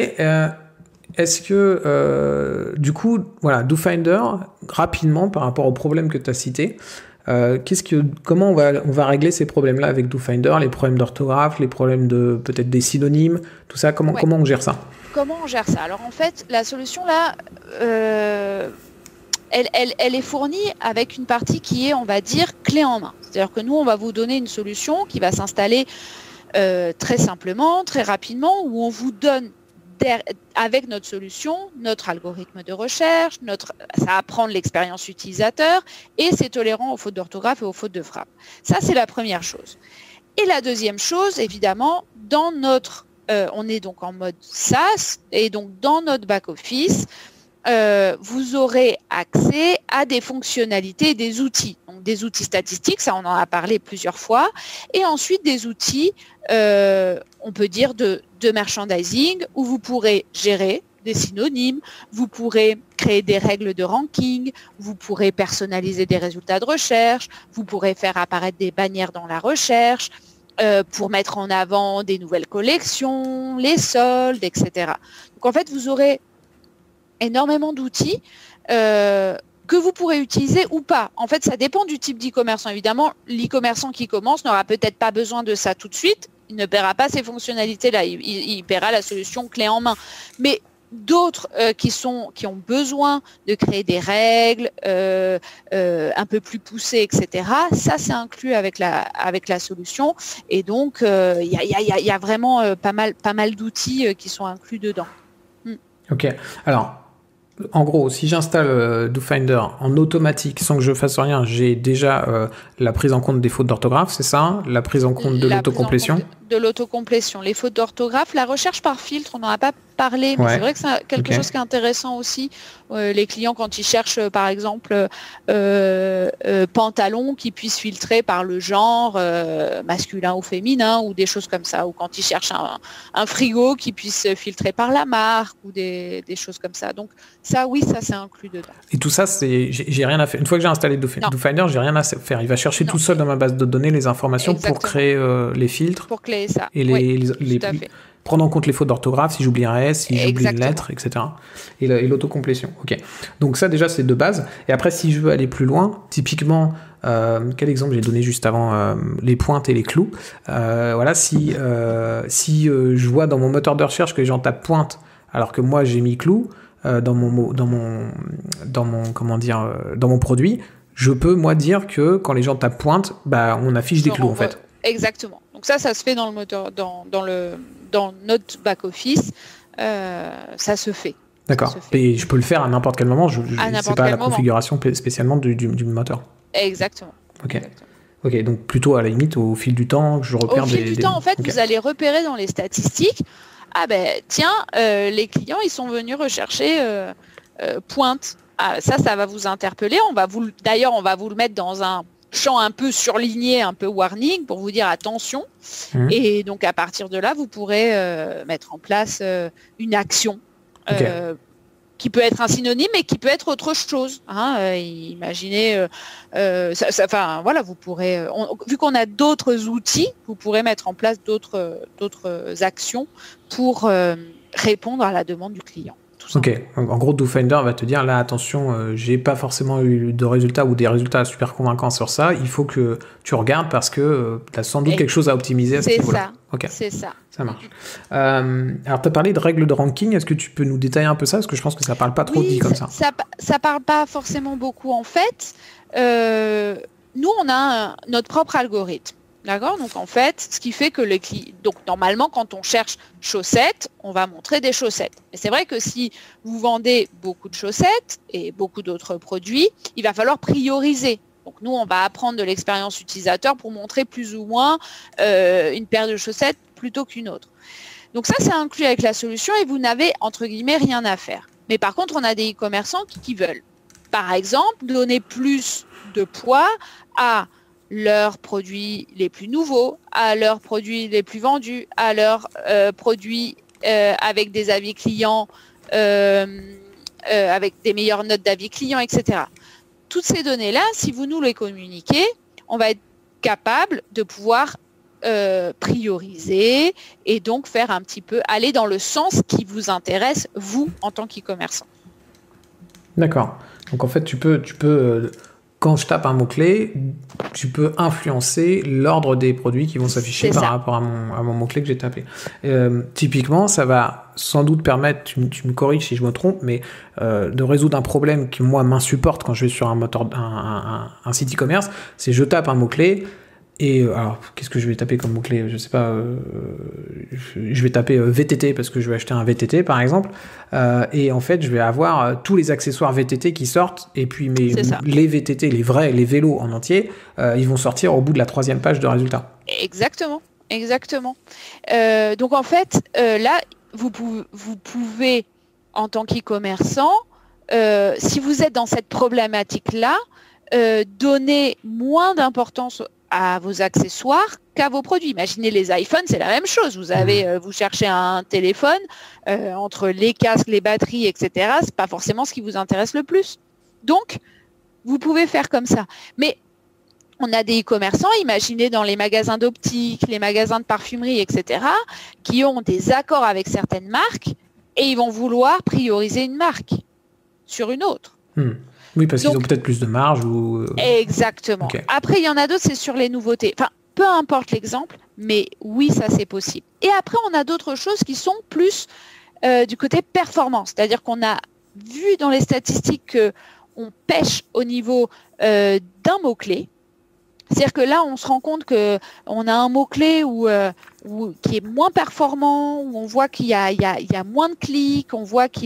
Est-ce que, du coup, voilà, DoFinder, rapidement, par rapport au problème que tu as cité, comment on va régler ces problèmes-là avec DoFinder, les problèmes d'orthographe, les problèmes de peut-être des synonymes, tout ça, comment on gère ça? Comment on gère ça? Alors en fait, la solution là, elle est fournie avec une partie qui est, on va dire, clé en main. C'est-à-dire que nous, on va vous donner une solution qui va s'installer très simplement, très rapidement, où on vous donne avec notre solution, notre algorithme de recherche, ça va prendre l'expérience utilisateur et c'est tolérant aux fautes d'orthographe et aux fautes de frappe. Ça, c'est la première chose. Et la deuxième chose, évidemment, on est donc en mode SaaS et donc dans notre back-office, vous aurez accès à des fonctionnalités et des outils. Donc des outils statistiques, ça on en a parlé plusieurs fois, et ensuite des outils, on peut dire de merchandising, où vous pourrez gérer des synonymes, vous pourrez créer des règles de ranking, vous pourrez personnaliser des résultats de recherche, vous pourrez faire apparaître des bannières dans la recherche, pour mettre en avant des nouvelles collections, les soldes, etc. Donc en fait, vous aurez énormément d'outils que vous pourrez utiliser ou pas. En fait, ça dépend du type d'e-commerçant. Évidemment, l'e-commerçant qui commence n'aura peut-être pas besoin de ça tout de suite. Il ne paiera pas ces fonctionnalités-là. Il paiera la solution clé en main. Mais d'autres qui ont besoin de créer des règles un peu plus poussées, etc., ça, c'est inclus avec la solution. Et donc, il y a vraiment pas mal d'outils qui sont inclus dedans. Ok. Alors, en gros, si j'installe DoFinder en automatique sans que je fasse rien, j'ai déjà la prise en compte des fautes d'orthographe, c'est ça? La prise en compte de l'autocomplétion? De l'autocomplétion, les fautes d'orthographe, la recherche par filtre, on n'en a pas parlé, mais c'est vrai que c'est quelque chose qui est intéressant aussi. Les clients, quand ils cherchent, par exemple, pantalon qui puisse filtrer par le genre masculin ou féminin, ou des choses comme ça, ou quand ils cherchent un frigo qui puisse filtrer par la marque, ou des choses comme ça. Donc ça, oui, ça c'est inclus dedans. Et tout ça, j'ai rien à faire. Une fois que j'ai installé DoFinder, j'ai rien à faire. Il va chercher tout seul dans ma base de données les informations pour créer les filtres. Pour créer ça. Et prendre en compte les fautes d'orthographe, si j'oublie un S, si j'oublie une lettre, etc. Et l'autocomplétion. Ok. Donc ça, déjà, c'est de base. Et après, si je veux aller plus loin, typiquement, quel exemple j'ai donné juste avant les pointes et les clous. Voilà, si je vois dans mon moteur de recherche que les gens tapent pointe, alors que moi j'ai mis clou dans mon produit, je peux moi dire que quand les gens tapent pointe, on affiche des clous en fait. Exactement. Donc ça se fait dans le moteur, dans notre back office, ça se fait. D'accord. Et je peux le faire à n'importe quel moment. C'est pas la configuration spécialement du moteur. Exactement. Ok. Exactement. Ok. Donc plutôt à la limite au fil du temps, je repère au fil du temps, en fait, vous allez repérer dans les statistiques. Ah ben tiens, les clients ils sont venus rechercher pointe. Ah, ça va vous interpeller. On va vous le mettre dans un champ un peu surligné, un peu warning pour vous dire attention. Et donc à partir de là, vous pourrez mettre en place une action qui peut être un synonyme et qui peut être autre chose. Imaginez, voilà, vous pourrez, vu qu'on a d'autres outils, vous pourrez mettre en place d'autres actions pour répondre à la demande du client. Ok, en gros, DoFinder va te dire là, attention, j'ai pas forcément eu de résultats ou des résultats super convaincants sur ça. Il faut que tu regardes parce que tu as sans doute quelque chose à optimiser à ce niveau-là. C'est ça. Ça marche. Alors, tu as parlé de règles de ranking. Est-ce que tu peux nous détailler un peu ça? Parce que je pense que ça parle pas trop dit comme ça. Ça parle pas forcément beaucoup en fait. Nous, on a notre propre algorithme. D'accord. Donc en fait, ce qui fait que donc normalement, quand on cherche chaussettes, on va montrer des chaussettes. Mais c'est vrai que si vous vendez beaucoup de chaussettes et beaucoup d'autres produits, il va falloir prioriser. Donc nous, on va apprendre de l'expérience utilisateur pour montrer plus ou moins une paire de chaussettes plutôt qu'une autre. Donc ça, c'est inclus avec la solution et vous n'avez entre guillemets rien à faire. Mais par contre, on a des e-commerçants qui veulent, par exemple, donner plus de poids à leurs produits les plus nouveaux, à leurs produits les plus vendus, à leurs produits avec des avis clients, avec des meilleures notes d'avis clients, etc. Toutes ces données-là, si vous nous les communiquez, on va être capable de pouvoir prioriser et donc faire un petit peu aller dans le sens qui vous intéresse, vous, en tant qu'e-commerçant. D'accord. Donc en fait, tu peux quand je tape un mot-clé, tu peux influencer l'ordre des produits qui vont s'afficher par rapport à mon mot-clé que j'ai tapé. Typiquement, ça va sans doute permettre, tu me corriges si je me trompe, mais de résoudre un problème qui, moi, m'insupporte quand je vais sur un site e-commerce, c'est je tape un mot-clé. Et alors, qu'est-ce que je vais taper comme mot-clé ? Je sais pas, je vais taper VTT parce que je vais acheter un VTT par exemple. Et en fait, je vais avoir tous les accessoires VTT qui sortent. Et puis les VTT, les vélos en entier, ils vont sortir au bout de la 3e page de résultats. Exactement. Donc en fait, là, vous pouvez, en tant qu'e-commerçant, si vous êtes dans cette problématique-là, donner moins d'importance à vos accessoires qu'à vos produits. Imaginez les iPhones, c'est la même chose. Vous cherchez un téléphone, entre les casques, les batteries, etc. C'est pas forcément ce qui vous intéresse le plus. Donc, vous pouvez faire comme ça. Mais on a des e-commerçants, imaginez dans les magasins d'optique, les magasins de parfumerie, etc., qui ont des accords avec certaines marques et ils vont vouloir prioriser une marque sur une autre. Oui, parce qu'ils ont peut-être plus de marge ou... Exactement. Okay. Après, il y en a d'autres, c'est sur les nouveautés. Enfin, peu importe l'exemple, mais oui, ça, c'est possible. Et après, on a d'autres choses qui sont plus du côté performance. C'est-à-dire qu'on a vu dans les statistiques qu'on pêche au niveau d'un mot-clé. C'est-à-dire que là, on se rend compte qu'on a un mot-clé qui est moins performant, où on voit qu'il y a moins de clics, on voit que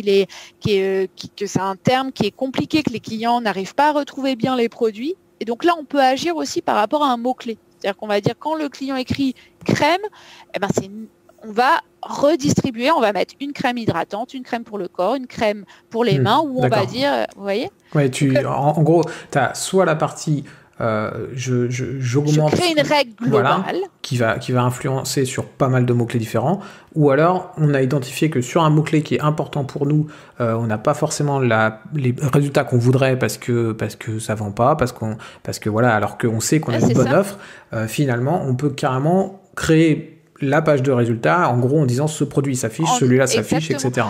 c'est un terme qui est compliqué, que les clients n'arrivent pas à retrouver bien les produits. Et donc là, on peut agir aussi par rapport à un mot-clé. C'est-à-dire qu'on va dire quand le client écrit crème, on va redistribuer, on va mettre une crème hydratante, une crème pour le corps, une crème pour les mains, où on va dire, vous voyez ? Ouais, en gros, tu as soit la partie... j'augmente, je crée une règle globale qui va influencer sur pas mal de mots-clés différents, ou alors on a identifié que sur un mot-clé qui est important pour nous, on n'a pas forcément les résultats qu'on voudrait parce que ça vend pas, parce que voilà, alors qu'on sait qu'on a une bonne offre, finalement on peut carrément créer la page de résultats en gros en disant ce produit s'affiche, celui-là s'affiche, etc.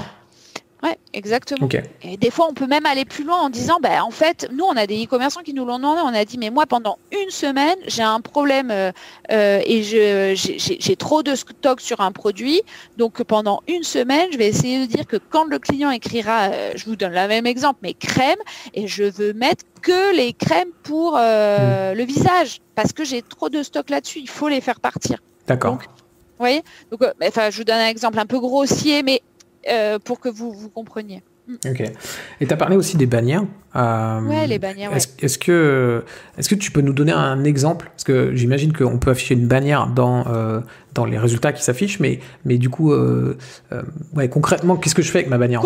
Ouais, exactement. Okay. Et des fois, on peut même aller plus loin en disant, en fait, nous, on a des e-commerçants qui nous l'ont demandé. On a dit, mais moi, pendant une semaine, j'ai un problème et j'ai trop de stock sur un produit. Donc, pendant une semaine, je vais essayer de dire que quand le client écrira, je vous donne le même exemple, mais crème, et je veux mettre que les crèmes pour le visage parce que j'ai trop de stock là-dessus. Il faut les faire partir. D'accord. Donc, vous voyez ? Donc, je vous donne un exemple un peu grossier, mais pour que vous compreniez. Ok. Et tu as parlé aussi des bannières. Ouais, les bannières. Est-ce que tu peux nous donner un exemple ? Parce que j'imagine qu'on peut afficher une bannière dans les résultats qui s'affichent, mais du coup, concrètement, qu'est-ce que je fais avec ma bannière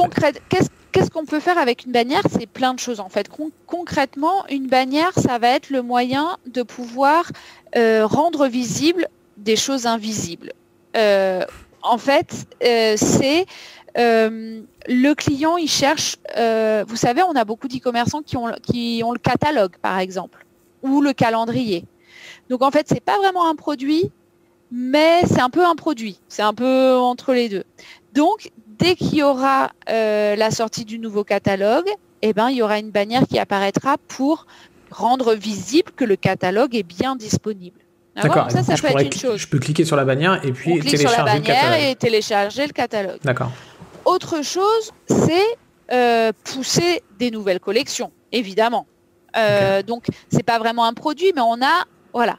Qu'est-ce qu'on peut faire avec une bannière ? C'est plein de choses en fait. Concrètement, une bannière, ça va être le moyen de pouvoir rendre visible des choses invisibles. En fait, c'est le client, il cherche, vous savez, on a beaucoup d'e-commerçants qui ont le catalogue, par exemple, ou le calendrier. Donc, en fait, c'est pas vraiment un produit, mais c'est un peu un produit. C'est un peu entre les deux. Donc, dès qu'il y aura la sortie du nouveau catalogue, il y aura une bannière qui apparaîtra pour rendre visible que le catalogue est bien disponible. D'accord. Ça peut être une chose. Je peux cliquer sur la bannière et puis télécharger le catalogue. Et télécharger le catalogue. D'accord. Autre chose, c'est pousser des nouvelles collections, évidemment. Okay. Donc, c'est pas vraiment un produit, mais voilà.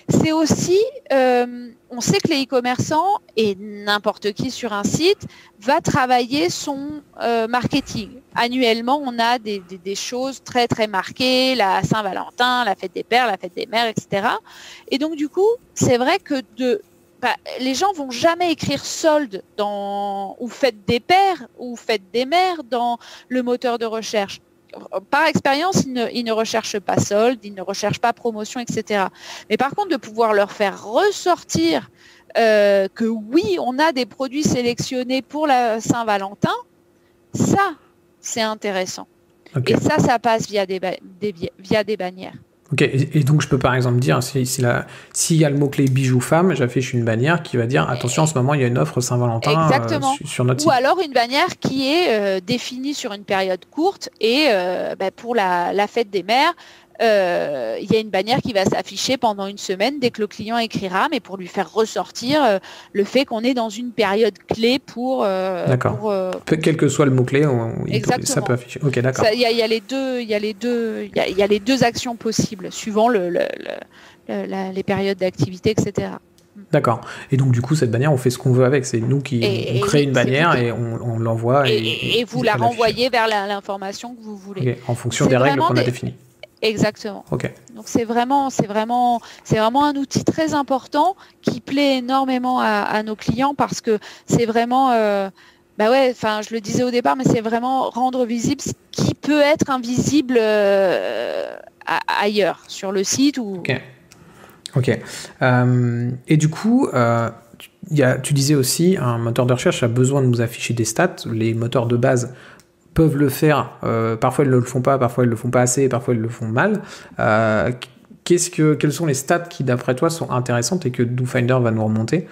C'est aussi, on sait que les e-commerçants et n'importe qui sur un site va travailler son marketing. Annuellement, on a des choses très, très marquées, la Saint-Valentin, la fête des pères, la fête des mères, etc. Et donc, du coup, c'est vrai que les gens vont jamais écrire solde ou fête des pères ou fête des mères dans le moteur de recherche. Par expérience, ils ne recherchent pas solde, ils ne recherchent pas promotion, etc. Mais par contre, de pouvoir leur faire ressortir que oui, on a des produits sélectionnés pour la Saint-Valentin, ça, c'est intéressant. Okay. Et ça passe via des bannières. Ok, et donc je peux par exemple dire, s'il y a le mot-clé bijoux femme, j'affiche une bannière qui va dire attention, en ce moment il y a une offre Saint-Valentin sur notre site. Ou alors une bannière qui est définie sur une période courte et pour la fête des mères, il y a une bannière qui va s'afficher pendant une semaine dès que le client écrira, mais pour lui faire ressortir le fait qu'on est dans une période clé pour... d'accord. Quel que soit le mot-clé, ça peut afficher. Ok, d'accord. Il y a les deux actions possibles, suivant les périodes d'activité, etc. D'accord. Et donc, du coup, cette bannière, on fait ce qu'on veut avec. C'est nous qui crée une bannière et on l'envoie. Et vous la renvoyez vers l'information que vous voulez. Okay. En fonction des règles qu'on a définies. Exactement. Okay. Donc c'est vraiment un outil très important qui plaît énormément à nos clients parce que c'est vraiment, je le disais au départ, mais c'est vraiment rendre visible ce qui peut être invisible ailleurs sur le site ou. Ok. Et du coup. Tu disais aussi, un moteur de recherche a besoin de nous afficher des stats. Les moteurs de base peuvent le faire, parfois ils ne le font pas, parfois ils le font pas assez, parfois ils le font mal. Quelles sont les stats qui, d'après toi, sont intéressantes et que DoFinder va nous remonter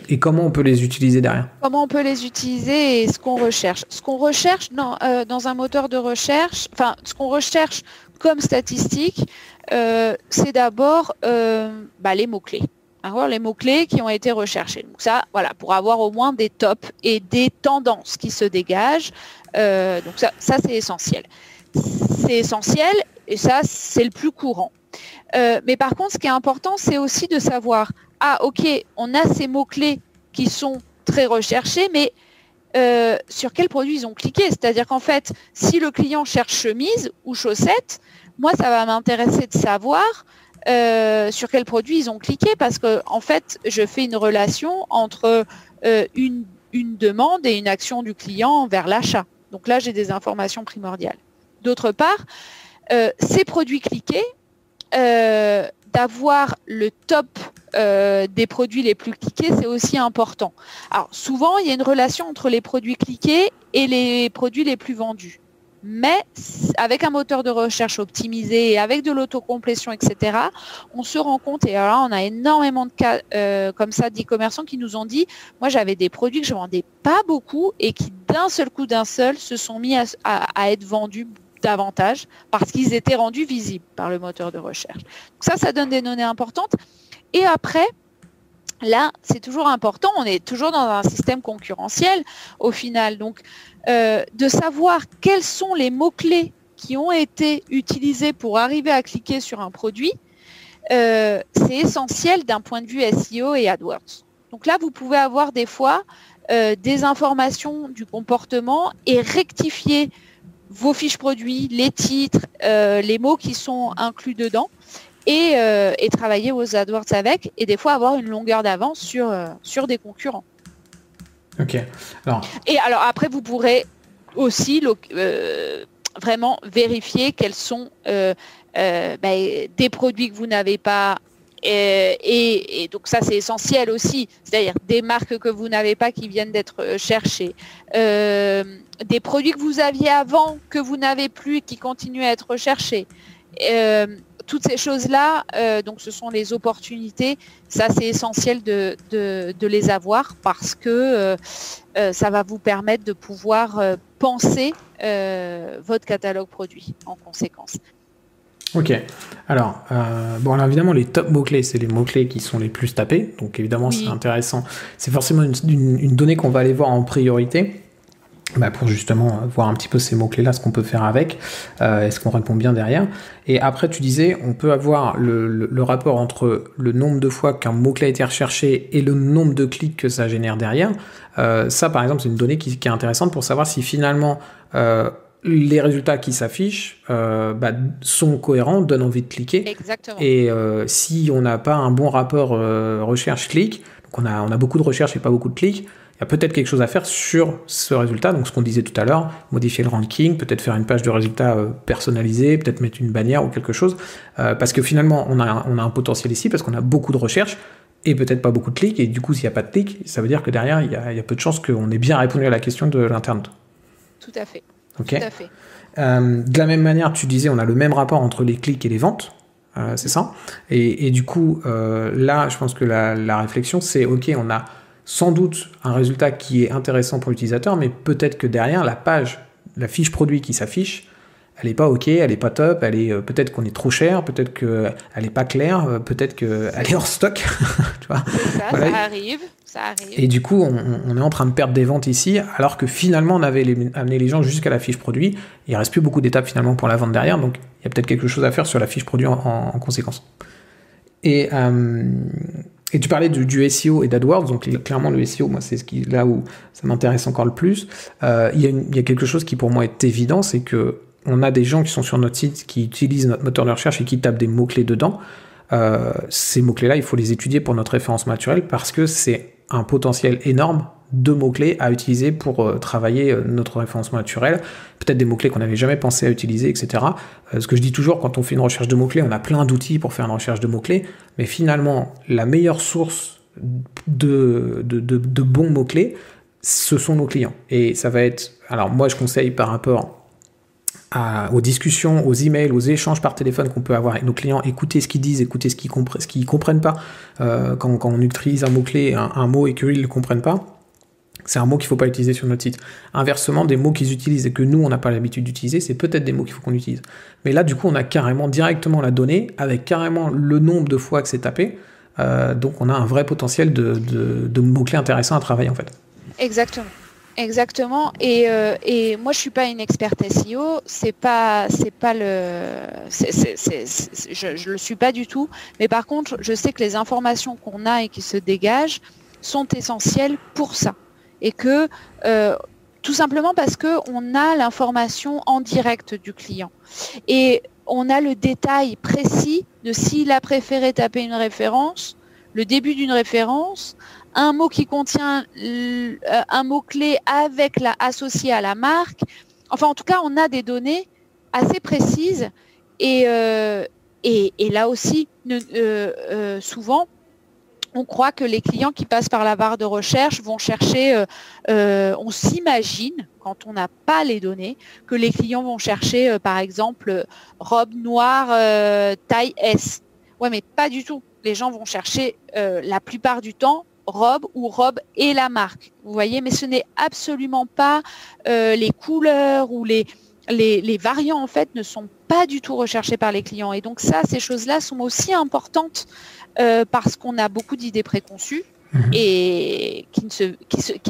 et comment on peut les utiliser derrière? Comment on peut les utiliser et ce qu'on recherche. Ce qu'on recherche dans un moteur de recherche, ce qu'on recherche comme statistique, c'est d'abord les mots-clés. Alors, les mots-clés qui ont été recherchés. Donc ça, voilà, pour avoir au moins des tops et des tendances qui se dégagent. Donc ça c'est essentiel. C'est essentiel et ça, c'est le plus courant. Mais par contre, ce qui est important, c'est aussi de savoir, on a ces mots-clés qui sont très recherchés, mais sur quels produits ils ont cliqué. C'est-à-dire qu'en fait, si le client cherche chemise ou chaussettes, moi, ça va m'intéresser de savoir sur quels produits ils ont cliqué parce que en fait, je fais une relation entre une demande et une action du client vers l'achat. Donc là, j'ai des informations primordiales. D'autre part, ces produits cliqués, d'avoir le top des produits les plus cliqués, c'est aussi important. Alors souvent, il y a une relation entre les produits cliqués et les produits les plus vendus. Mais avec un moteur de recherche optimisé et avec de l'autocomplétion, etc., on se rend compte, et alors là, on a énormément de cas comme ça d'e-commerçants qui nous ont dit, moi j'avais des produits que je ne vendais pas beaucoup et qui d'un seul coup se sont mis à être vendus davantage parce qu'ils étaient rendus visibles par le moteur de recherche. Donc ça donne des données importantes. Et après, là, c'est toujours important, on est toujours dans un système concurrentiel au final. Donc, de savoir quels sont les mots-clés qui ont été utilisés pour arriver à cliquer sur un produit, c'est essentiel d'un point de vue SEO et AdWords. Donc là, vous pouvez avoir des fois des informations du comportement et rectifier vos fiches produits, les titres, les mots qui sont inclus dedans et travailler aux AdWords avec et des fois avoir une longueur d'avance sur des concurrents. Ok. Et alors après, vous pourrez aussi vraiment vérifier quels sont des produits que vous n'avez pas et donc ça c'est essentiel aussi, c'est-à-dire des marques que vous n'avez pas qui viennent d'être cherchées, des produits que vous aviez avant que vous n'avez plus et qui continuent à être recherchés. Toutes ces choses-là, donc ce sont les opportunités. Ça, c'est essentiel de les avoir parce que ça va vous permettre de pouvoir penser votre catalogue produit en conséquence. Ok. Alors évidemment, les top mots-clés, c'est les mots-clés qui sont les plus tapés. Donc évidemment, oui. C'est intéressant. C'est forcément une donnée qu'on va aller voir en priorité. Pour justement voir un petit peu ces mots-clés-là, ce qu'on peut faire avec, est-ce qu'on répond bien derrière. Et après, tu disais, on peut avoir le rapport entre le nombre de fois qu'un mot-clé a été recherché et le nombre de clics que ça génère derrière. Ça, par exemple, c'est une donnée qui est intéressante pour savoir si finalement les résultats qui s'affichent sont cohérents, donnent envie de cliquer. Exactement. Et si on n'a pas un bon rapport recherche-clic, donc on a beaucoup de recherches et pas beaucoup de clics, il y a peut-être quelque chose à faire sur ce résultat, donc ce qu'on disait tout à l'heure, modifier le ranking, peut-être faire une page de résultats personnalisée, peut-être mettre une bannière ou quelque chose, parce que finalement on a un potentiel ici, parce qu'on a beaucoup de recherches, et peut-être pas beaucoup de clics, et du coup, s'il n'y a pas de clics, ça veut dire que derrière, il y a peu de chances qu'on ait bien répondu à la question de l'internaute. Tout à fait. Okay. Tout à fait. De la même manière, tu disais, on a le même rapport entre les clics et les ventes, c'est ça. Et du coup, là, je pense que la réflexion, c'est, ok, on a sans doute un résultat qui est intéressant pour l'utilisateur, mais peut-être que derrière, la fiche produit qui s'affiche, elle n'est pas ok, elle n'est pas top, peut-être qu'on est trop cher, peut-être qu'elle n'est pas claire, peut-être qu'elle est hors stock. Tu vois, ça, voilà. Ça arrive. Et du coup, on est en train de perdre des ventes ici, alors que finalement, on avait amené les gens jusqu'à la fiche produit. Il ne reste plus beaucoup d'étapes finalement pour la vente derrière, donc il y a peut-être quelque chose à faire sur la fiche produit en conséquence. Et tu parlais du SEO et d'AdWords, donc clairement le SEO, moi c'est là où ça m'intéresse encore le plus. Il y a quelque chose qui pour moi est évident, c'est que on a des gens qui sont sur notre site, qui utilisent notre moteur de recherche et qui tapent des mots-clés dedans. Ces mots-clés-là, il faut les étudier pour notre référencement naturel parce que c'est un potentiel énorme de mots-clés à utiliser pour travailler notre référencement naturel. Peut-être des mots-clés qu'on n'avait jamais pensé à utiliser, etc. Ce que je dis toujours, quand on fait une recherche de mots-clés, on a plein d'outils pour faire une recherche de mots-clés, mais finalement, la meilleure source de bons mots-clés, ce sont nos clients. Et ça va être... Alors moi, je conseille par rapport aux discussions, aux emails, aux échanges par téléphone qu'on peut avoir avec nos clients, écouter ce qu'ils disent, écouter ce qu'ils comprennent pas. Quand on utilise un mot-clé, un mot et qu'ils ne le comprennent pas, c'est un mot qu'il ne faut pas utiliser sur notre site. Inversement, des mots qu'ils utilisent et que nous, on n'a pas l'habitude d'utiliser, c'est peut-être des mots qu'il faut qu'on utilise. Mais là, du coup, on a carrément directement la donnée, avec carrément le nombre de fois que c'est tapé. Donc, on a un vrai potentiel de mots-clés intéressants à travailler, en fait. Exactement. Et moi je suis pas une experte SEO, je le suis pas du tout. Mais par contre, je sais que les informations qu'on a et qui se dégagent sont essentielles pour ça, et que tout simplement parce que on a l'information en direct du client et on a le détail précis de s'il a préféré taper une référence, le début d'une référence, un mot qui contient un mot-clé associé à la marque. Enfin, en tout cas, on a des données assez précises et là aussi, souvent, on croit que les clients qui passent par la barre de recherche vont chercher, on s'imagine, quand on n'a pas les données, que les clients vont chercher, par exemple, robe noire taille S. Ouais, mais pas du tout. Les gens vont chercher la plupart du temps robe ou robe et la marque. Vous voyez, mais ce n'est absolument pas les couleurs ou les variants, en fait, ne sont pas du tout recherchés par les clients. Et donc ça, ces choses-là sont aussi importantes parce qu'on a beaucoup d'idées préconçues et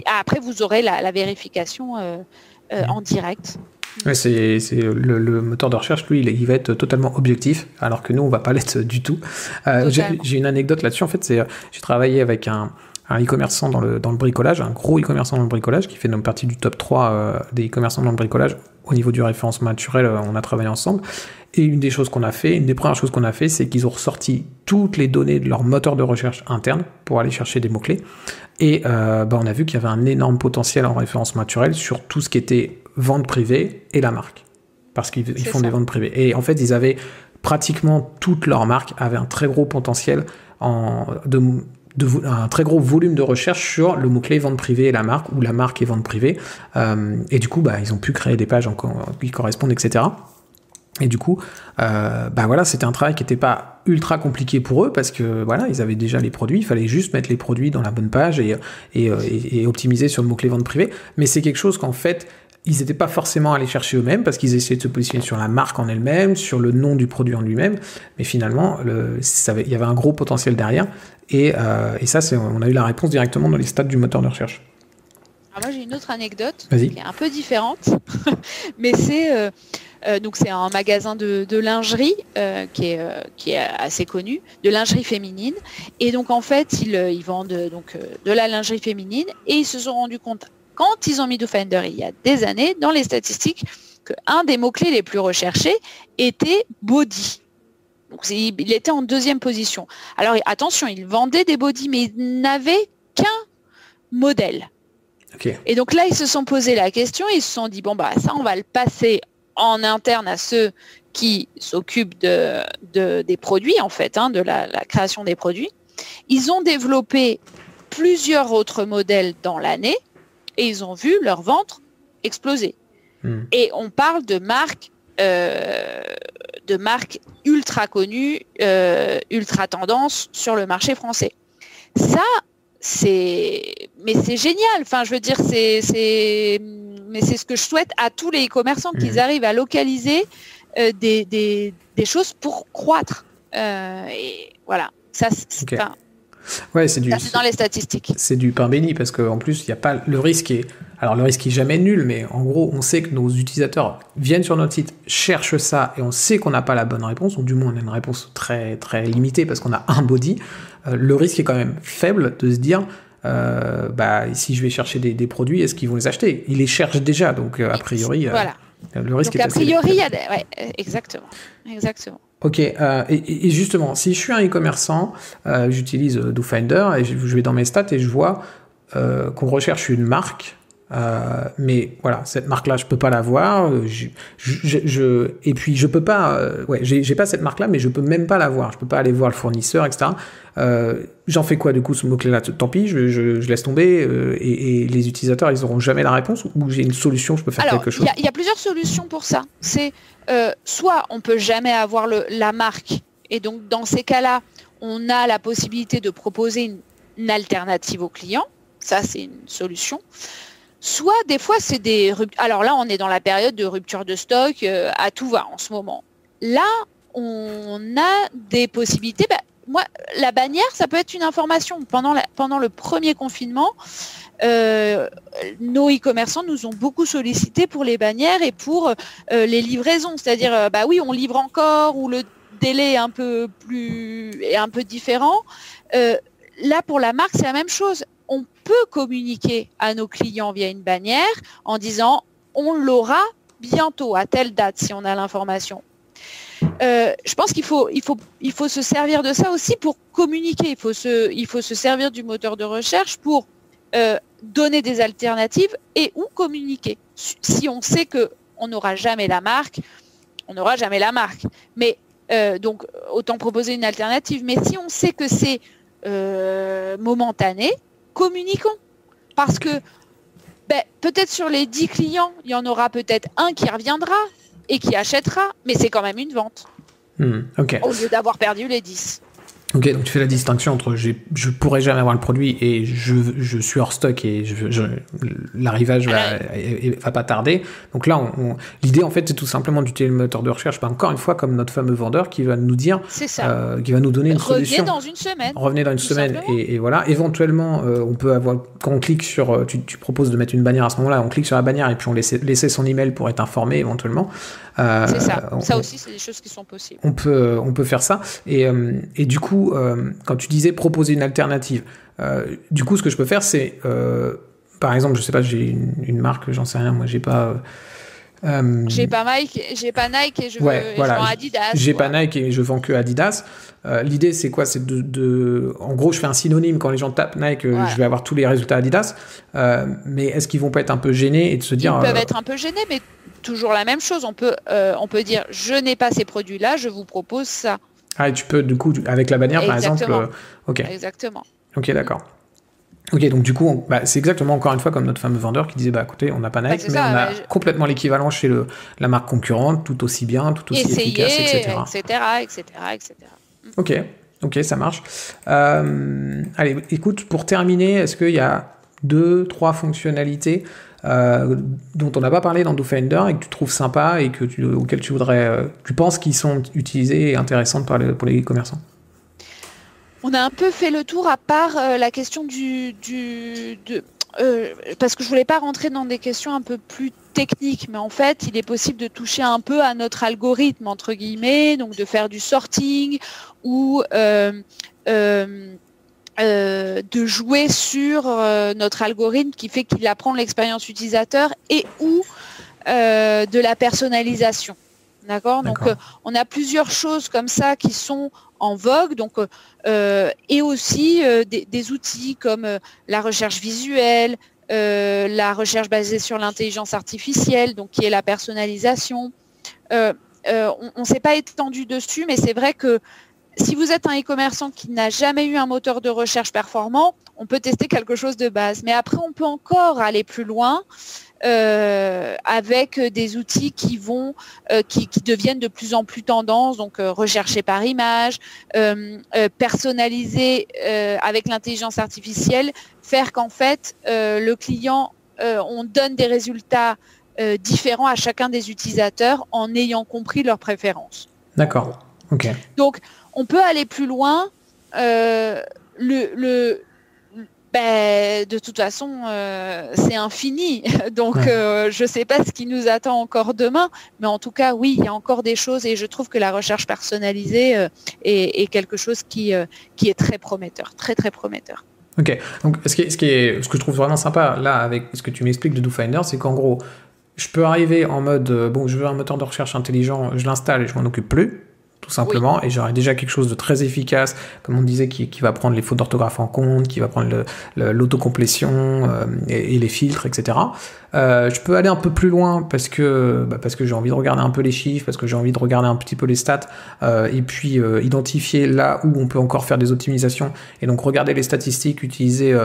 après, vous aurez la vérification en direct. Ouais, c'est le moteur de recherche, lui, il va être totalement objectif, alors que nous, on va pas l'être du tout. J'ai une anecdote là-dessus. En fait, j'ai travaillé avec un e-commerçant dans le bricolage, un gros e-commerçant dans le bricolage, qui fait donc partie du top 3 des e-commerçants dans le bricolage. Au niveau du référencement naturel, on a travaillé ensemble. Et une des premières choses qu'on a fait, c'est qu'ils ont ressorti toutes les données de leur moteur de recherche interne pour aller chercher des mots-clés. Et on a vu qu'il y avait un énorme potentiel en référencement naturel sur tout ce qui était vente privée et la marque. Parce qu'ils font des ventes privées. Et en fait, ils avaient pratiquement toute leur marque avait un très gros potentiel un très gros volume de recherche sur le mot-clé vente privée et la marque, ou la marque et vente privée. Et du coup, ils ont pu créer des pages qui correspondent, etc. Et du coup, voilà, c'était un travail qui n'était pas ultra compliqué pour eux parce que voilà, ils avaient déjà les produits, il fallait juste mettre les produits dans la bonne page et optimiser sur le mot-clé vente privée. Mais c'est quelque chose qu'en fait, ils n'étaient pas forcément allés chercher eux-mêmes parce qu'ils essayaient de se positionner sur la marque en elle-même, sur le nom du produit en lui-même. Mais finalement, il y avait un gros potentiel derrière. Et ça, on a eu la réponse directement dans les stats du moteur de recherche. Alors moi, j'ai une autre anecdote qui est un peu différente, mais c'est un magasin de lingerie qui est assez connu, de lingerie féminine. Et donc, en fait, ils vendent de la lingerie féminine et ils se sont rendus compte, quand ils ont mis DoFinder il y a des années, dans les statistiques, qu'un des mots-clés les plus recherchés était body. Donc, il était en 2e position. Alors, attention, ils vendaient des bodys, mais ils n'avaient qu'un modèle. Okay. Et donc là, ils se sont posé la question, ils se sont dit, ça, on va le passer en interne à ceux qui s'occupent des produits, en fait, de la création des produits. Ils ont développé plusieurs autres modèles dans l'année et ils ont vu leur vente exploser. Et on parle de marques ultra connues, ultra tendance sur le marché français. Ça, c'est génial. Enfin, je veux dire, mais c'est ce que je souhaite à tous les e-commerçants, qu'ils arrivent à localiser des choses pour croître. Et voilà. Ça, okay. Ouais, c'est dans les statistiques. C'est du pain béni parce qu'en plus, il n'y a pas le risque. Alors, le risque est jamais nul, mais en gros, on sait que nos utilisateurs viennent sur notre site, cherchent ça, et on sait qu'on n'a pas la bonne réponse, ou du moins on a une réponse très, très limitée parce qu'on a un body. Le risque est quand même faible de se dire, si je vais chercher des produits, est-ce qu'ils vont les acheter? Ils les cherchent déjà, donc a priori, voilà. Le risque donc, est a priori, ouais, exactement. Ok, et justement, si je suis un e-commerçant, j'utilise DoFinder et je vais dans mes stats et je vois qu'on recherche une marque, mais voilà, cette marque-là, je peux pas la voir. Et puis je peux pas, j'ai pas cette marque-là, mais je peux même pas la voir. Je peux pas aller voir le fournisseur, etc. J'en fais quoi du coup ce mot-clé-là? Tant pis, je laisse tomber et les utilisateurs, ils auront jamais la réponse, ou j'ai une solution, je peux faire quelque chose? Il y a plusieurs solutions pour ça. C'est soit on peut jamais avoir la marque, et donc dans ces cas-là, on a la possibilité de proposer une alternative au client. Ça, c'est une solution. Soit des fois, c'est des ruptures. Alors là, on est dans la période de rupture de stock à tout va en ce moment. Là, on a des possibilités. Moi, la bannière, ça peut être une information. Pendant le premier confinement, nos e-commerçants nous ont beaucoup sollicité pour les bannières et pour les livraisons. C'est-à-dire, oui, on livre encore, ou le délai est un peu différent. Là, pour la marque, c'est la même chose. On peut communiquer à nos clients via une bannière en disant on l'aura bientôt à telle date si on a l'information. Je pense qu'il faut se servir de ça aussi pour communiquer. Il faut se servir du moteur de recherche pour donner des alternatives et ou communiquer. Si on sait qu'on n'aura jamais la marque, on n'aura jamais la marque. Mais donc autant proposer une alternative. Mais si on sait que c'est momentané, communiquons. Parce que peut-être sur les 10 clients, il y en aura peut-être un qui reviendra et qui achètera, mais c'est quand même une vente. Okay. Au lieu d'avoir perdu les 10. Ok, donc tu fais la distinction entre je pourrais jamais avoir le produit et je suis hors stock et l'arrivage va pas tarder. Donc là, l'idée en fait, c'est tout simplement d'utiliser le moteur de recherche, encore une fois, comme notre fameux vendeur qui va nous dire, qui va nous donner une solution. Revenez dans une semaine et voilà. Éventuellement, on peut avoir, quand on clique sur, tu proposes de mettre une bannière à ce moment-là, on clique sur la bannière et puis on laisse son email pour être informé éventuellement. C'est ça. Ça aussi, c'est des choses qui sont possibles. On peut faire ça. Et du coup, quand tu disais proposer une alternative, du coup, ce que je peux faire, c'est, par exemple, je sais pas, j'ai une marque, j'en sais rien, moi, j'ai pas Nike et je vends Adidas. J'ai pas Nike et je vends que Adidas. L'idée, c'est quoi? C'est en gros, je fais un synonyme quand les gens tapent Nike, je vais avoir tous les résultats Adidas. Mais est-ce qu'ils vont pas être un peu gênés et de se dire... Ils peuvent être un peu gênés, mais toujours la même chose. On peut dire, je n'ai pas ces produits-là, je vous propose ça. Ah, et tu peux, du coup, avec la bannière, par exemple... Ok. Exactement. Ok, d'accord. Ok, donc du coup, c'est exactement encore une fois comme notre fameux vendeur qui disait, écoutez, on n'a pas Nike, mais on a complètement l'équivalent chez la marque concurrente, tout aussi bien, tout aussi efficace, etc. Ok, ça marche. Allez, écoute, pour terminer, est-ce qu'il y a 2-3 fonctionnalités dont on n'a pas parlé dans DoFinder et que tu trouves sympa et auxquelles tu penses qu'ils sont utilisées et intéressantes pour les e-commerçants? On a un peu fait le tour, à part la question parce que je voulais pas rentrer dans des questions un peu plus techniques, mais en fait, il est possible de toucher un peu à notre algorithme, entre guillemets, donc de faire du sorting ou de jouer sur notre algorithme qui fait qu'il apprend l'expérience utilisateur et ou de la personnalisation. D'accord. Donc, on a plusieurs choses comme ça qui sont en vogue, donc, et aussi des outils comme la recherche visuelle, la recherche basée sur l'intelligence artificielle, donc qui est la personnalisation. On ne s'est pas étendu dessus, mais c'est vrai que si vous êtes un e-commerçant qui n'a jamais eu un moteur de recherche performant, on peut tester quelque chose de base. Mais après, on peut encore aller plus loin avec des outils qui deviennent de plus en plus tendance, donc rechercher par image, personnaliser avec l'intelligence artificielle, faire qu'en fait, le client, on donne des résultats différents à chacun des utilisateurs en ayant compris leurs préférences. D'accord, ok. Donc, on peut aller plus loin. De toute façon, c'est infini. Donc, je ne sais pas ce qui nous attend encore demain. Mais en tout cas, oui, il y a encore des choses. Et je trouve que la recherche personnalisée est quelque chose qui est très prometteur. Très, très prometteur. Ok. Donc, ce que je trouve vraiment sympa, là, avec ce que tu m'expliques de DoFinder, c'est qu'en gros, je peux arriver en mode, je veux un moteur de recherche intelligent, je l'installe et je m'en occupe plus. Tout simplement, oui. Et j'aurai déjà quelque chose de très efficace, comme on disait, qui va prendre les fautes d'orthographe en compte, qui va prendre l'autocomplétion et les filtres, etc. Je peux aller un peu plus loin parce que j'ai envie de regarder un peu les chiffres, parce que j'ai envie de regarder un petit peu les stats, et puis identifier là où on peut encore faire des optimisations, et donc regarder les statistiques, utiliser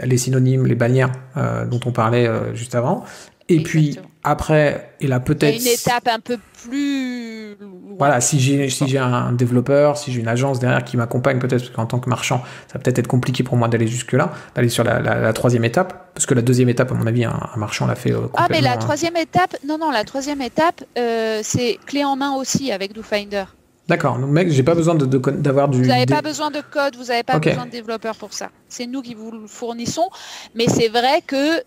les synonymes, les bannières dont on parlait juste avant. Et exactement. Puis après, et là peut-être... Il y a une étape un peu plus... Voilà, si j'ai un développeur, si j'ai une agence derrière qui m'accompagne, peut-être, parce qu'en tant que marchand, ça va peut-être être compliqué pour moi d'aller jusque-là, d'aller sur la troisième étape, parce que la deuxième étape, à mon avis, un marchand l'a fait complètement... Ah, mais la troisième étape, la troisième étape, c'est clé en main aussi avec DoFinder. D'accord, donc mec, j'ai pas besoin d'avoir du... Vous n'avez pas besoin de code, vous n'avez pas besoin de développeur pour ça. C'est nous qui vous le fournissons, mais c'est vrai que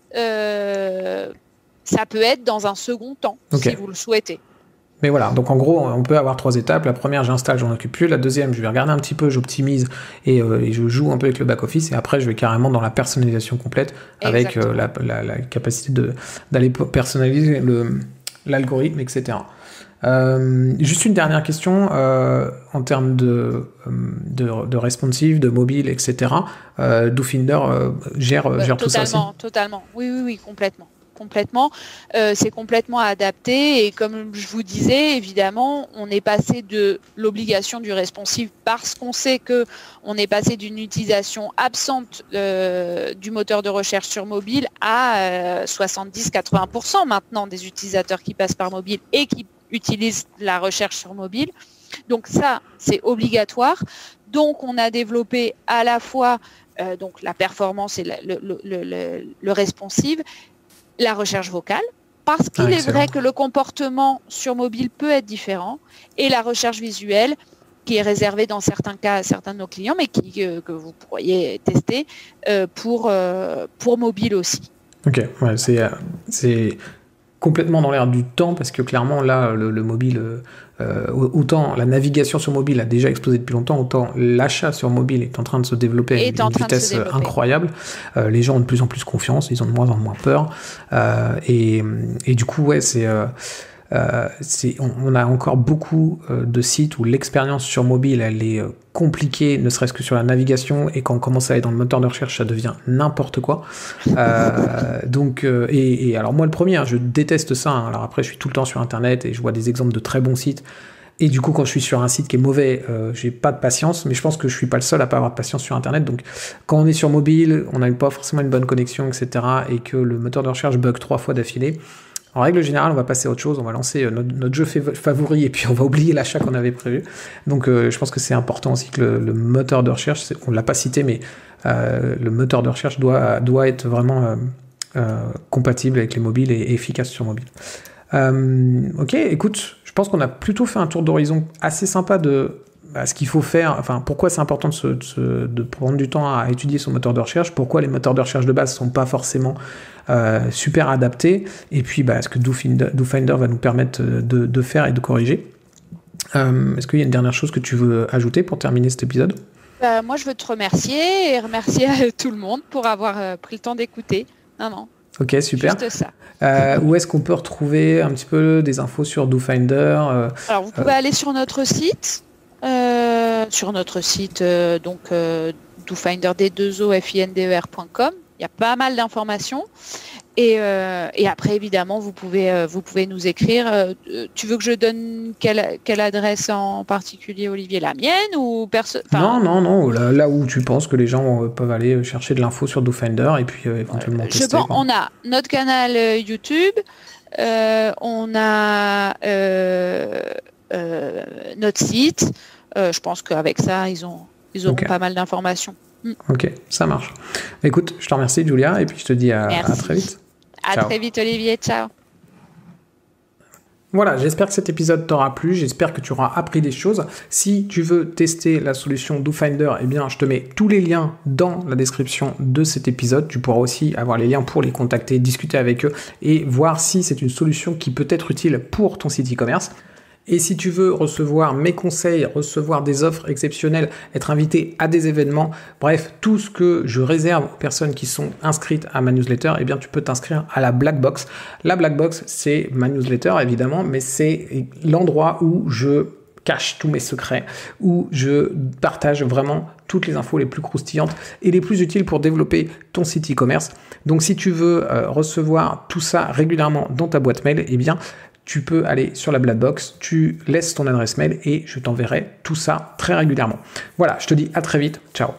ça peut être dans un second temps, si vous le souhaitez. Mais voilà, donc en gros, on peut avoir 3 étapes. La première, j'installe, j'en occupe plus. La deuxième, je vais regarder un petit peu, j'optimise et je joue un peu avec le back-office. Et après, je vais carrément dans la personnalisation complète avec la capacité d'aller personnaliser l'algorithme, etc. Juste une dernière question en termes de responsive, de mobile, etc. DoFinder gère tout ça aussi. Totalement. Oui, complètement. C'est complètement adapté et comme je vous disais, évidemment, on est passé de l'obligation du responsive parce qu'on sait que on est passé d'une utilisation absente du moteur de recherche sur mobile à 70-80% maintenant des utilisateurs qui passent par mobile et qui utilisent la recherche sur mobile. Donc ça, c'est obligatoire. Donc on a développé à la fois donc la performance et le responsive, la recherche vocale, parce qu'il est vrai que le comportement sur mobile peut être différent, et la recherche visuelle, qui est réservée dans certains cas à certains de nos clients, mais que vous pourriez tester pour mobile aussi. Ok, ouais, c'est complètement dans l'air du temps, parce que clairement, là, le mobile, autant la navigation sur mobile a déjà explosé depuis longtemps, autant l'achat sur mobile est en train de se développer à une vitesse incroyable. Les gens ont de plus en plus confiance, ils ont de moins en moins peur. Et du coup, ouais, on a encore beaucoup de sites où l'expérience sur mobile, elle est compliquée, ne serait-ce que sur la navigation, et quand on commence à aller dans le moteur de recherche, ça devient n'importe quoi. Donc, alors moi le premier, je déteste ça. Alors après, je suis tout le temps sur Internet et je vois des exemples de très bons sites. Et du coup, quand je suis sur un site qui est mauvais, j'ai pas de patience, mais je pense que je suis pas le seul à pas avoir de patience sur Internet. Donc, quand on est sur mobile, on n'a pas forcément une bonne connexion, etc., et que le moteur de recherche bug 3 fois d'affilée, en règle générale, on va passer à autre chose, on va lancer notre jeu favori et puis on va oublier l'achat qu'on avait prévu. Donc je pense que c'est important aussi que le moteur de recherche, on ne l'a pas cité, mais le moteur de recherche doit être vraiment compatible avec les mobiles et efficace sur mobile. Ok, écoute, je pense qu'on a plutôt fait un tour d'horizon assez sympa de ce qu'il faut faire, enfin pourquoi c'est important de prendre du temps à étudier son moteur de recherche, pourquoi les moteurs de recherche de base sont pas forcément super adaptés, et puis ce que DoFinder va nous permettre de faire et de corriger. Est-ce qu'il y a une dernière chose que tu veux ajouter pour terminer cet épisode ? Moi je veux te remercier et remercier tout le monde pour avoir pris le temps d'écouter. Non. Ok, super. Juste ça. Où est-ce qu'on peut retrouver un petit peu des infos sur DoFinder ? Alors vous pouvez aller sur notre site. Donc DoFinder D2OFINDER.com. Il y a pas mal d'informations. Et après, évidemment, vous pouvez nous écrire. Tu veux que je donne quelle adresse en particulier, Olivier? La mienne ou Non. Là où tu penses que les gens peuvent aller chercher de l'info sur DoFinder et puis éventuellement tester. On a notre canal YouTube, on a notre site. Je pense qu'avec ça, ils auront pas mal d'informations. Ok, ça marche. Écoute, je te remercie, Julia, et puis je te dis à très vite. À très vite, Olivier. Ciao. Voilà, j'espère que cet épisode t'aura plu, j'espère que tu auras appris des choses. Si tu veux tester la solution DoFinder, eh bien, je te mets tous les liens dans la description de cet épisode. Tu pourras aussi avoir les liens pour les contacter, discuter avec eux et voir si c'est une solution qui peut être utile pour ton site e-commerce. Et si tu veux recevoir mes conseils, recevoir des offres exceptionnelles, être invité à des événements, bref, tout ce que je réserve aux personnes qui sont inscrites à ma newsletter, eh bien, tu peux t'inscrire à la Black Box. La Black Box, c'est ma newsletter, évidemment, mais c'est l'endroit où je cache tous mes secrets, où je partage vraiment toutes les infos les plus croustillantes et les plus utiles pour développer ton site e-commerce. Donc, si tu veux recevoir tout ça régulièrement dans ta boîte mail, eh bien, tu peux aller sur la Black Box, tu laisses ton adresse mail et je t'enverrai tout ça très régulièrement. Voilà, je te dis à très vite. Ciao.